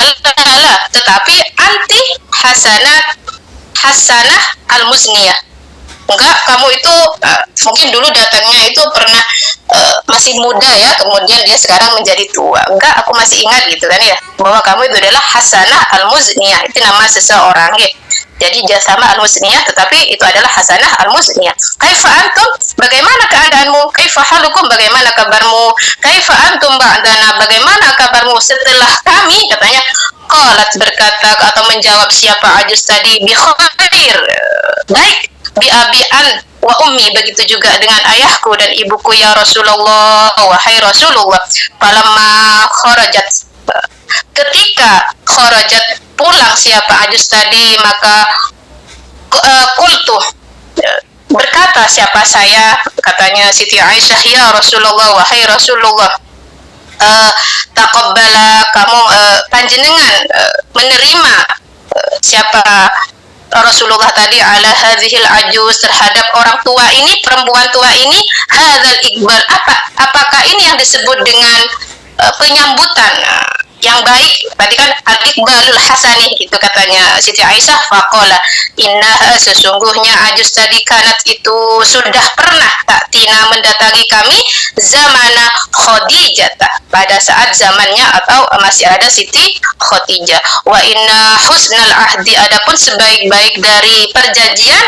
tetapi anti hasanah al-muzniyah, enggak, kamu itu mungkin dulu datangnya itu pernah masih muda ya, kemudian dia sekarang menjadi tua. Enggak, aku masih ingat gitu kan ya, bahwa kamu itu adalah Hasanah al-Muzniyah, itu nama seseorang ya. Jadi jasama al-Muzniyah, tetapi itu adalah Hasanah al-Muzniyah. Kaifa antum, bagaimana keadaanmu? Kaifa halukum, bagaimana kabarmu? Kaifa antum ba'dana, bagaimana kabarmu setelah kami, katanya. Qalat, berkata atau menjawab siapa ajus tadi, bi khair, baik, bi abian wa ummi, begitu juga dengan ayahku dan ibuku ya Rasulullah, wahai Rasulullah. Falamma kharajat, ketika kharajat, pulang siapa ajus tadi, maka qultu, berkata siapa saya, katanya Siti Aisyah, ya Rasulullah, wahai Rasulullah, taqabbala kamu panjenengan menerima siapa Rasulullah tadi ala hadhil ajuz terhadap orang tua ini, perempuan tua ini, hadzal iqbal, apakah ini yang disebut dengan penyambutan yang baik? Tadi kan al-iqbalul hasani gitu katanya Siti Aisyah, faqala innaha, sesungguhnya ajuz tadi kanat itu sudah pernah taktina mendatangi kami zamana Khadijah, pada saat zamannya atau masih ada Siti Khadijah. Wa inna husnal ahdi, adapun sebaik-baik dari perjanjian,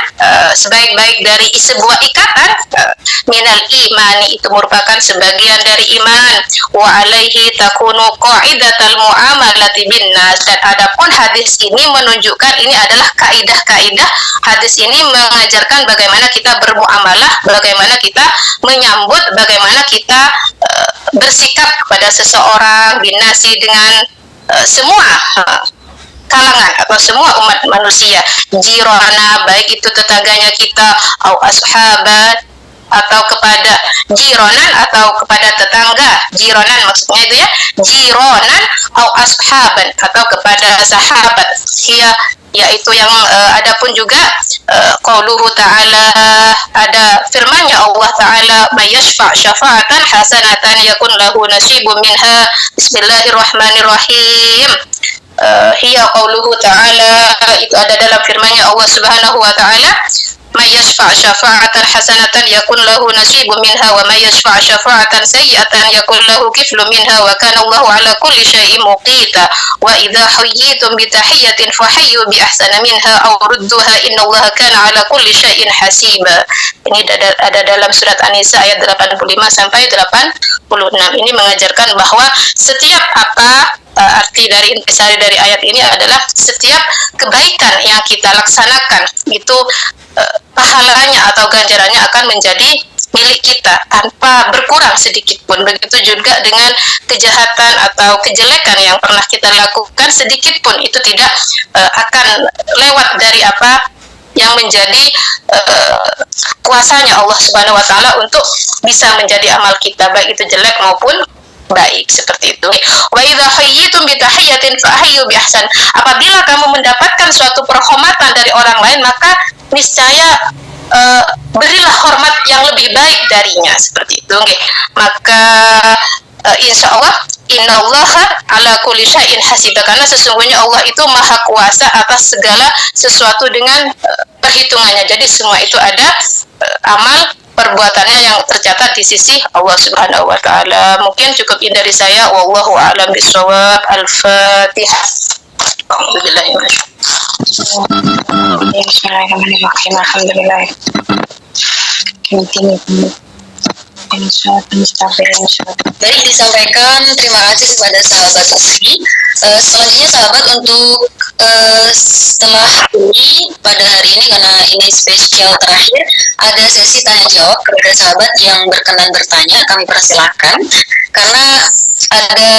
sebaik-baik dari sebuah ikatan, minal imani, itu merupakan sebagian dari iman. Wa alaihi takunu qa'idatal muamalati bin nas, dan adapun hadis ini menunjukkan ini adalah kaidah-kaidah. Hadis ini mengajarkan bagaimana kita bermuamalah, bagaimana kita menyambut, bagaimana kita bersikap kepada seseorang, binasi dengan semua kalangan atau semua umat manusia. Jirana, baik itu tetangganya kita, au ashabat, atau kepada jironan atau kepada tetangga. Jironan maksudnya itu ya, jironan au ashaban, atau kepada sahabat. Yaitu yang adapun juga qauluhu ta'ala, ada firman-Nya Allah Ta'ala, may yashfa' syafa'atan hasanatan yakun lahu nasibun minha. Bismillahirrahmanirrahim. Hiya qauluhu ta'ala, itu ada dalam firman-Nya Allah Subhanahu wa ta'ala, may yashfa' syafa'atan hasanatan yakun lahu nasibun minha wa may yashfa' syafa'atan sayyi'atan yakun lahu kiflun minha wa kana Allahu 'ala kulli syai'in muqita wa idza huyyitum bi tahiyyatin fahayyu bi ahsana minha aw rudduha innallaha kana 'ala kulli syai'in hasiba. Ini ada dalam surat An-Nisa ayat 85 sampai 86. Ini mengajarkan bahwa setiap arti dari intisari dari ayat ini adalah setiap kebaikan yang kita laksanakan itu pahalanya atau ganjarannya akan menjadi milik kita tanpa berkurang sedikit pun. Begitu juga dengan kejahatan atau kejelekan yang pernah kita lakukan, sedikit pun itu tidak akan lewat dari apa yang menjadi kuasanya Allah Subhanahu wa taala untuk bisa menjadi amal kita, baik itu jelek maupun baik, seperti itu. Wa idza hayyitum bi tahiyyatin fahayyu bi ahsan. Apabila kamu mendapatkan suatu perhormatan dari orang lain, maka niscaya berilah hormat yang lebih baik darinya, seperti itu. Maka insya Allah innallaha ala kulli syai'in hasibah, karena sesungguhnya Allah itu maha kuasa atas segala sesuatu dengan perhitungannya. Jadi semua itu ada amal perbuatannya yang tercatat di sisi Allah Subhanahu wa taala. Mungkin cukup ini dari saya, wallahu a'lam bishawab. Al-Fatihah. Bismillahirrahmanirrahim. Alhamdulillah. Baik, disampaikan terima kasih kepada sahabat Sufi. Selanjutnya sahabat, untuk setelah ini pada hari ini, karena ini spesial terakhir, ada sesi tanya jawab kepada sahabat yang berkenan bertanya. Kami persilakan karena ada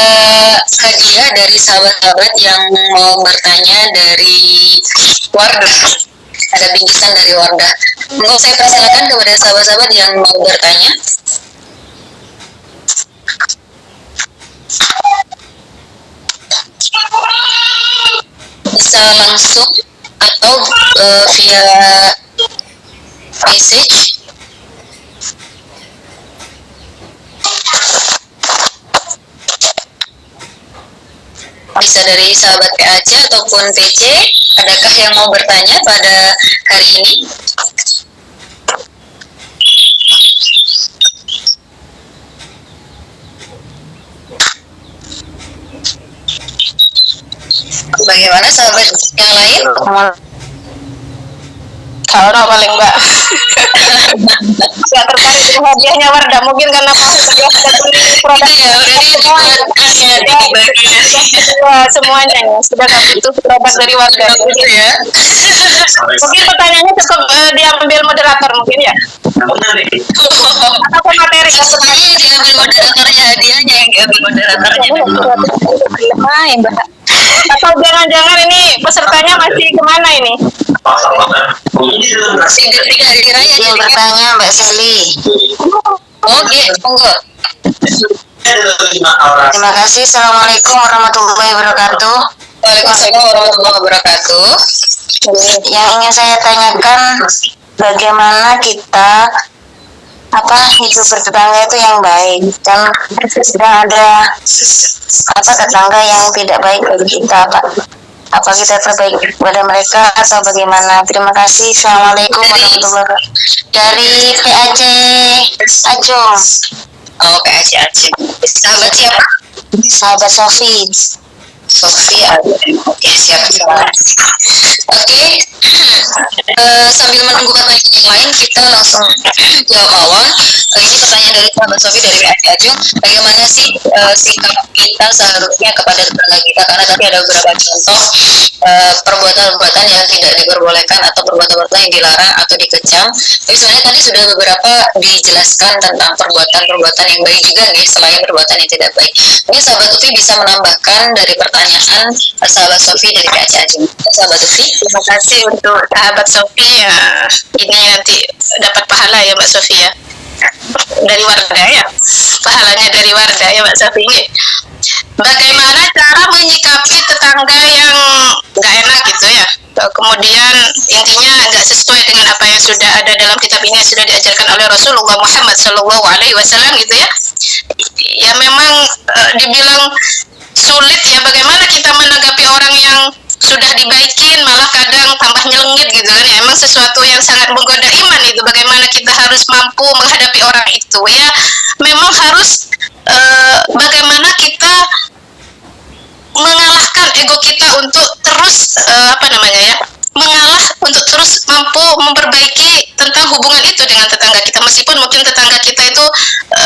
hadiah dari sahabat-sahabat yang mau bertanya dari Wardah. Ada bingkisan dari Wardah. Monggo saya persilakan kepada sahabat-sahabat yang mau bertanya. Bisa langsung atau via message. Bisa dari sahabat PAC ataupun TC. Adakah yang mau bertanya pada hari ini? Bagaimana sahabat yang lain? Kalau paling Mbak nggak tertarik dengan hadiahnya Wardah, mungkin karena sudah beli produk semuanya ya, sudah nggak butuh produk dari Wardah ya. Mungkin pertanyaannya cukup diambil moderator mungkin ya, atau materi semuanya yang diambil moderatornya, hadiahnya yang diambil moderatornya. Main Mbak, atau jangan-jangan ini pesertanya masih kemana ini? Masih di hari raya. Yang bertanya Mbak Sally. Oke, monggo. Terima kasih. Assalamualaikum warahmatullahi wabarakatuh. Waalaikumsalam warahmatullahi wabarakatuh. Yang ingin saya tanyakan, bagaimana kita hidup bertetangga itu yang baik, dan sedang ada tetangga yang tidak baik bagi kita, apa kita terbaik kepada mereka atau bagaimana? Terima kasih. Assalamualaikum warahmatullahi wabarakatuh. Dari PAC Ajung. Oh, PAC Aceh. Sahabat siapa? Sahabat Sofi. Oke, siap. Oke. Sambil menunggu pertanyaan yang lain, kita langsung jawab awal. Ini pertanyaan dari sahabat Sofi dari PAC Ajung. Bagaimana sih sikap kita seharusnya kepada tetangga kita? Karena tadi ada beberapa contoh perbuatan-perbuatan yang tidak diperbolehkan atau perbuatan-perbuatan yang dilarang atau dikecam. Tapi sebenarnya tadi sudah beberapa dijelaskan tentang perbuatan-perbuatan yang baik juga nih, selain perbuatan yang tidak baik. Ini sahabat Sofi bisa menambahkan dari pertanyaan sahabat Sofi dari PAC Ajung. Sahabat Sofi, Terima kasih untuk sahabat Sofi ya. Ini nanti dapat pahala ya Mbak Sofi ya. Dari Wardah ya. Pahalanya dari Wardah ya Mbak Sofi. Bagaimana cara menyikapi tetangga yang nggak enak gitu ya. Kemudian intinya nggak sesuai dengan apa yang sudah ada dalam kitab ini yang sudah diajarkan oleh Rasulullah Muhammad SAW gitu ya. Ya memang dibilang sulit ya, bagaimana kita menanggapi orang yang sudah dibaikin malah kadang tambah nyelengit gitu kan ya. Emang sesuatu yang sangat menggoda iman itu, bagaimana kita harus mampu menghadapi orang itu ya. Memang harus bagaimana kita mengalahkan ego kita untuk terus mengalah untuk terus mampu memperbaiki tentang hubungan itu dengan tetangga kita, meskipun mungkin tetangga kita itu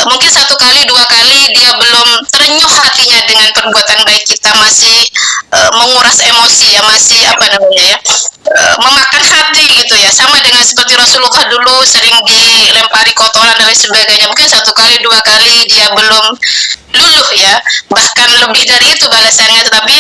mungkin 1 kali 2 kali dia belum terenyuh hatinya dengan perbuatan baik kita, masih menguras emosi ya, masih memakan hati gitu ya, sama dengan seperti Rasulullah dulu sering dilempari kotoran dan lain sebagainya. Mungkin 1 kali 2 kali dia belum luluh ya, bahkan lebih dari itu balasannya, tetapi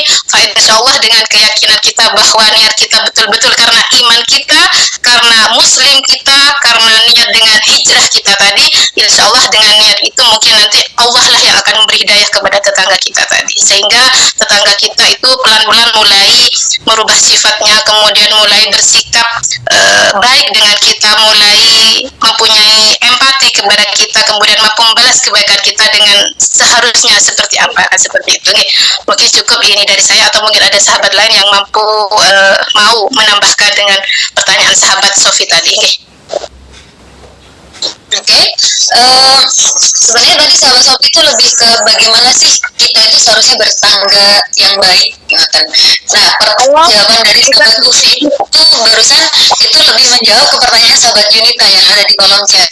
insya Allah dengan keyakinan kita bahwa niat kita betul-betul karena iman kita, karena muslim kita, karena niat dengan hijrah kita tadi, insya Allah dengan niat itu mungkin nanti Allah lah yang akan memberi hidayah kepada tetangga kita tadi, sehingga tetangga kita itu pelan-pelan mulai merubah sifatnya, kemudian mulai bersikap baik dengan kita, mulai mempunyai empati kepada kita, kemudian mampu membalas kebaikan kita dengan seharusnya seperti apa, seperti itu nih. Mungkin cukup ini dari saya, atau mungkin ada sahabat lain yang mampu mau menambahkan dengan pertanyaan sahabat Sofi tadi nih. Oke, sebenarnya tadi sahabat Sofi itu lebih ke bagaimana sih kita itu seharusnya bertetangga yang baik, kan? Nah, jawaban dari sahabat Sofi itu barusan itu lebih menjawab ke pertanyaan sahabat Junita yang ada di kolom chat.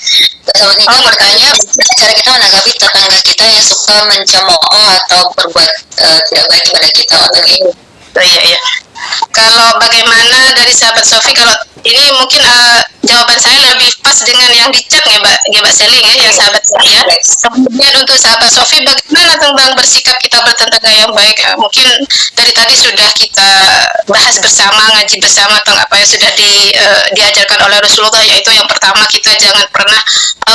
Sahabat Junita bertanya, cara kita menanggapi tetangga kita yang suka mencemooh atau berbuat tidak baik kepada kita atau ini. Oh iya. Kalau bagaimana dari sahabat Sofi, kalau ini mungkin jawaban saya lebih pas dengan yang di chat ya Mbak Selin ya, yang sahabat Sofi ya. Kemudian untuk sahabat Sofi, bagaimana tentang bersikap kita bertetangga yang baik? Mungkin dari tadi sudah kita bahas bersama, ngaji bersama tentang apa yang sudah diajarkan oleh Rasulullah, yaitu yang pertama kita jangan pernah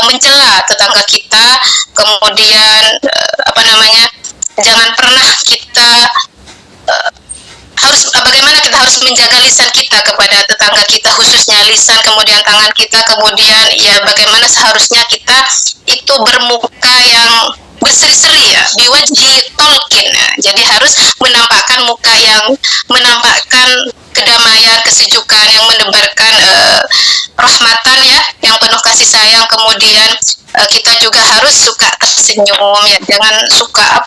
mencela tetangga kita, kemudian jangan pernah kita bagaimana kita harus menjaga lisan kita kepada tetangga kita, khususnya lisan, kemudian tangan kita, kemudian ya bagaimana seharusnya kita itu bermuka yang berseri-seri ya, biwajhi tolkin ya. Jadi harus menampakkan muka yang menampakkan kedamaian, kesejukan, yang menebarkan rahmatan ya, yang penuh kasih sayang. Kemudian kita juga harus suka tersenyum ya, jangan suka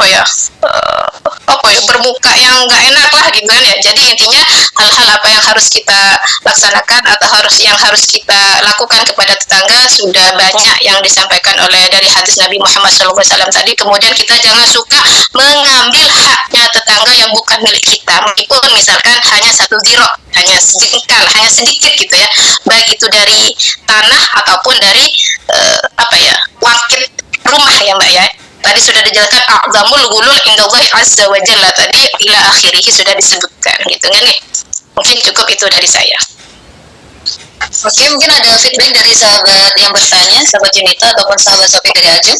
bermuka yang nggak enak lah gitu kan ya. Jadi intinya hal-hal apa yang harus kita laksanakan atau yang harus kita lakukan kepada tetangga sudah banyak yang disampaikan oleh dari hadis Nabi Muhammad SAW tadi. Kemudian kita jangan suka mengambil haknya tetangga yang bukan milik kita, meskipun misalkan hanya 1 dirok, hanya sejengkal, hanya sedikit gitu ya, baik itu dari tanah ataupun dari wakil rumah ya Mbak ya. Tadi sudah dijelaskan a'zamul ghulul indallahi azza wa jalla, tadi ila akhirih sudah disebutkan gitu kan nih. Mungkin cukup itu dari saya. Oke, mungkin ada feedback dari sahabat yang bertanya, sahabat Junita ataupun sahabat Sofi dari Ajun.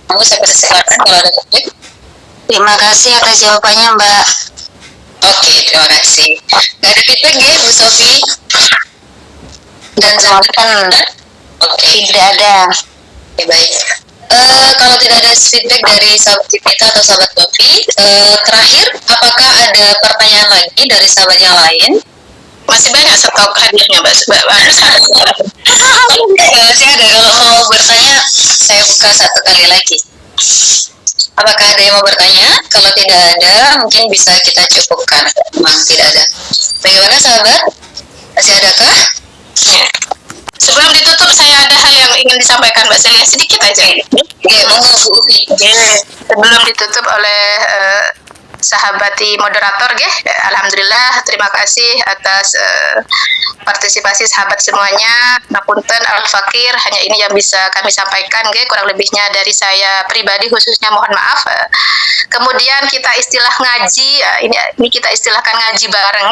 kamu saya persilakan kalau ada topik. Terima kasih atas jawabannya, Mbak. Oke, terima kasih. Gak ada feedback ya, Bu Sofi? Dan Teman-teman, Oke, tidak ada. oke, baik. Kalau tidak ada feedback dari sahabat kita atau sahabat Sofi, terakhir, apakah ada pertanyaan lagi dari sahabat yang lain? Masih banyak stok hadiahnya, Mbak. Masih ada. Kalau mau bertanya, saya buka satu kali lagi. Apakah ada yang mau bertanya? Kalau tidak ada, mungkin bisa kita cukupkan. Memang tidak ada. Bagaimana sahabat? Masih adakah? Sebelum ditutup, saya ada hal yang ingin disampaikan, Mbak Celia, sedikit aja. Oke, monggo Bu Upi. Sebelum ditutup oleh sahabati moderator, alhamdulillah, terima kasih atas partisipasi sahabat semuanya. Ngapunten Al-Fakir, hanya ini yang bisa kami sampaikan, kurang lebihnya dari saya pribadi khususnya mohon maaf. Kemudian kita istilah ngaji, ini kita istilahkan ngaji bareng,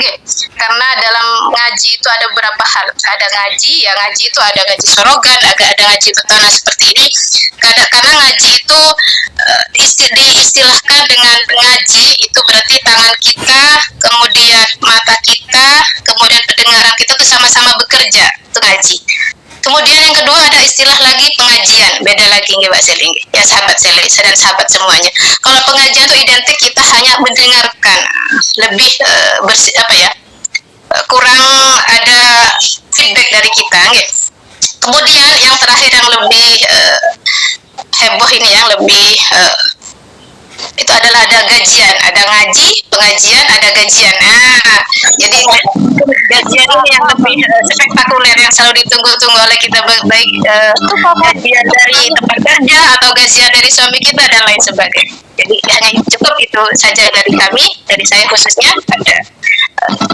karena dalam ngaji itu ada beberapa hal. Ada ngaji, ya ngaji itu ada ngaji sorogan, ada ngaji tanah seperti ini. Karena ngaji itu diistilahkan dengan ngaji itu berarti tangan kita, kemudian mata kita, kemudian pendengaran kita itu sama-sama bekerja, itu ngaji. Kemudian yang kedua ada istilah lagi pengajian, beda lagi nih Mbak Seling, ya sahabat Seling dan sahabat semuanya. Kalau pengajian itu identik kita hanya mendengarkan, lebih kurang ada feedback dari kita, gitu. Kemudian yang terakhir yang lebih heboh ini, yang lebih itu adalah ada gajian, ada ngaji, pengajian, ada gajian. Nah, jadi gajian ini yang lebih spektakuler, yang selalu ditunggu-tunggu oleh kita, baik gajian dari tempat kerja atau gajian dari suami kita dan lain sebagainya. Jadi hanya cukup itu saja dari kami, dari saya khususnya.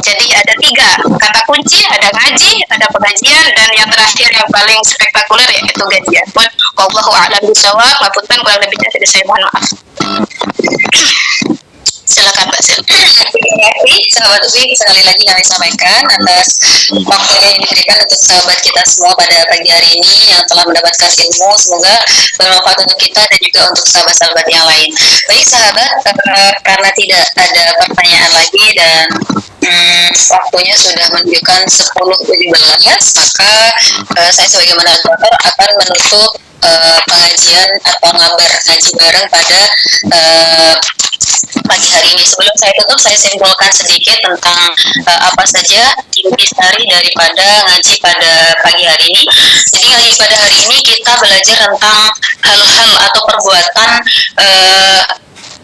Jadi ada 3 kata kunci, ada ngaji, ada pengajian, dan yang terakhir yang paling spektakuler yaitu gajian. Wallahu a'lam bishawab. Ngapunten kurang lebihnya dari saya mohon maaf. Silakan Mbak Sil. Terima kasih sahabat Upi, sekali lagi kami sampaikan atas waktu yang diberikan untuk sahabat kita semua pada pagi hari ini yang telah mendapatkan ilmu, semoga bermanfaat untuk kita dan juga untuk sahabat-sahabat yang lain. Baik sahabat, karena tidak ada pertanyaan lagi dan waktunya sudah menunjukkan 10:17, maka saya sebagai moderator akan menutup pengajian atau ngabar ngaji bareng pada pagi hari ini. Sebelum saya tutup, saya simpulkan sedikit tentang apa saja intisari daripada ngaji pada pagi hari ini. Jadi ngaji pada hari ini kita belajar tentang hal-hal atau perbuatan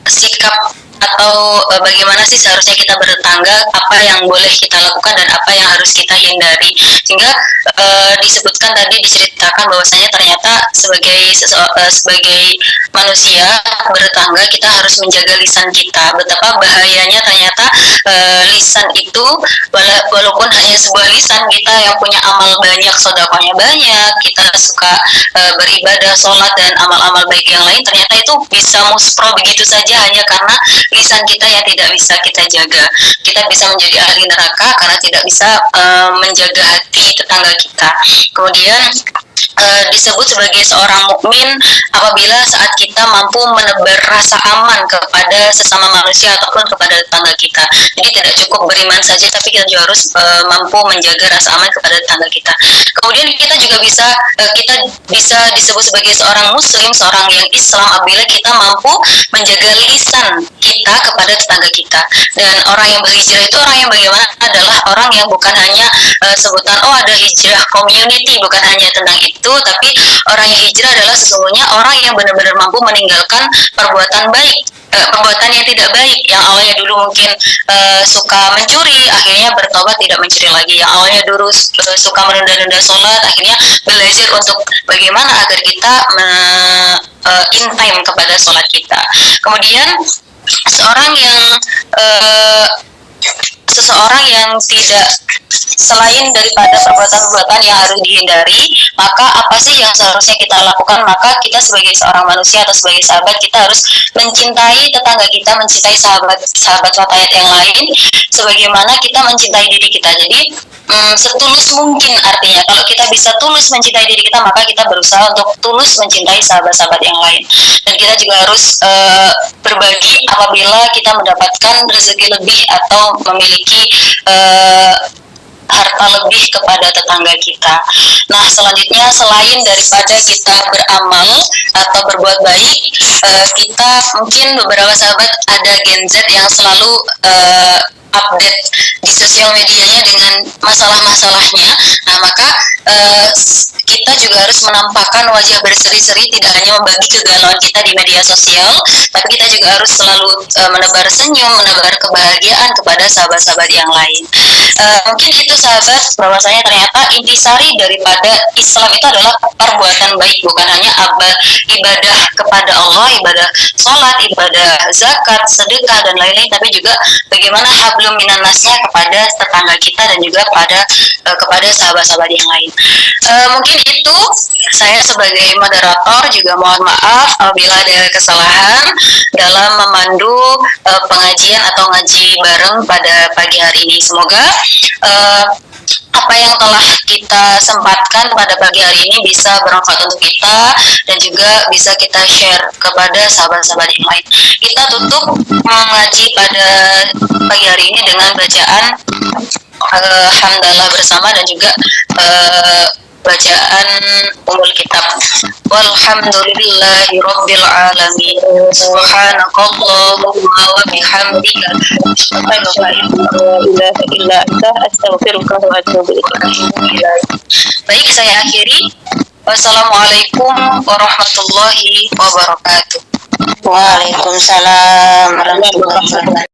sikap atau bagaimana sih seharusnya kita bertetangga, apa yang boleh kita lakukan dan apa yang harus kita hindari. Sehingga disebutkan tadi, diceritakan bahwasanya ternyata sebagai manusia bertetangga kita harus menjaga lisan kita. Betapa bahayanya ternyata lisan itu, walaupun hanya sebuah lisan, kita yang punya amal banyak, sedekahnya banyak, kita suka beribadah, sholat dan amal-amal baik yang lain, ternyata itu bisa muspro begitu saja hanya karena lisan kita yang tidak bisa kita jaga. Kita bisa menjadi ahli neraka karena tidak bisa menjaga hati tetangga kita. Kemudian disebut sebagai seorang mukmin apabila saat kita mampu menebar rasa aman kepada sesama manusia ataupun kepada tetangga kita. Jadi tidak cukup beriman saja, tapi kita juga harus mampu menjaga rasa aman kepada tetangga kita. Kemudian kita juga bisa disebut sebagai seorang muslim, seorang yang Islam apabila kita mampu menjaga lisan kita kepada tetangga kita. Dan orang yang berhijrah itu orang yang bagaimana adalah orang yang bukan hanya sebutan ada hijrah community, bukan hanya tentang itu, tapi orang yang hijrah adalah sesungguhnya orang yang benar-benar mampu meninggalkan perbuatan baik, perbuatan yang tidak baik, yang awalnya dulu mungkin suka mencuri, akhirnya bertobat tidak mencuri lagi, yang awalnya dulu suka menunda-nunda sholat, akhirnya belajar untuk bagaimana agar kita in time kepada sholat kita. Kemudian seseorang yang tidak, selain daripada perbuatan-perbuatan yang harus dihindari, maka apa sih yang seharusnya kita lakukan? Maka kita sebagai seorang manusia atau sebagai sahabat, kita harus mencintai tetangga kita, mencintai sahabat fatayat yang lain sebagaimana kita mencintai diri kita. Jadi setulus mungkin. Artinya kalau kita bisa tulus mencintai diri kita, maka kita berusaha untuk tulus mencintai sahabat-sahabat yang lain. Dan kita juga harus berbagi apabila kita mendapatkan rezeki lebih atau memiliki harta lebih kepada tetangga kita. Nah, selanjutnya selain daripada kita beramal atau berbuat baik, kita mungkin beberapa sahabat ada Gen Z yang selalu update di sosial medianya dengan masalah-masalahnya. Nah, maka kita juga harus menampakkan wajah berseri-seri, tidak hanya membagi kegalauan kita di media sosial, tapi kita juga harus selalu menebar senyum, menebar kebahagiaan kepada sahabat-sahabat yang lain. Mungkin itu sahabat, bahwasanya ternyata intisari daripada Islam itu adalah perbuatan baik, bukan hanya ibadah kepada Allah, ibadah sholat, ibadah zakat, sedekah dan lain-lain, tapi juga bagaimana hablum minan nasnya kepada tetangga kita dan juga kepada sahabat-sahabat yang lain. Mungkin itu, saya sebagai moderator juga mohon maaf apabila ada kesalahan dalam memandu pengajian atau ngaji bareng pada pagi hari ini. Semoga apa yang telah kita sempatkan pada pagi hari ini bisa bermanfaat untuk kita dan juga bisa kita share kepada sahabat-sahabat yang lain. Kita tutup mengaji pada pagi hari ini dengan bacaan hamdalah bersama dan juga bacaan umul kitab. Walhamdulillahi rabbil alamin. Subhanakallahumma wa bihamdika asyhadu an la ilaha illa anta astaghfiruka wa atubu ilaik. Baik, saya akhiri. Wassalamualaikum warahmatullahi wabarakatuh. Waalaikumsalam warahmatullahi wabarakatuh.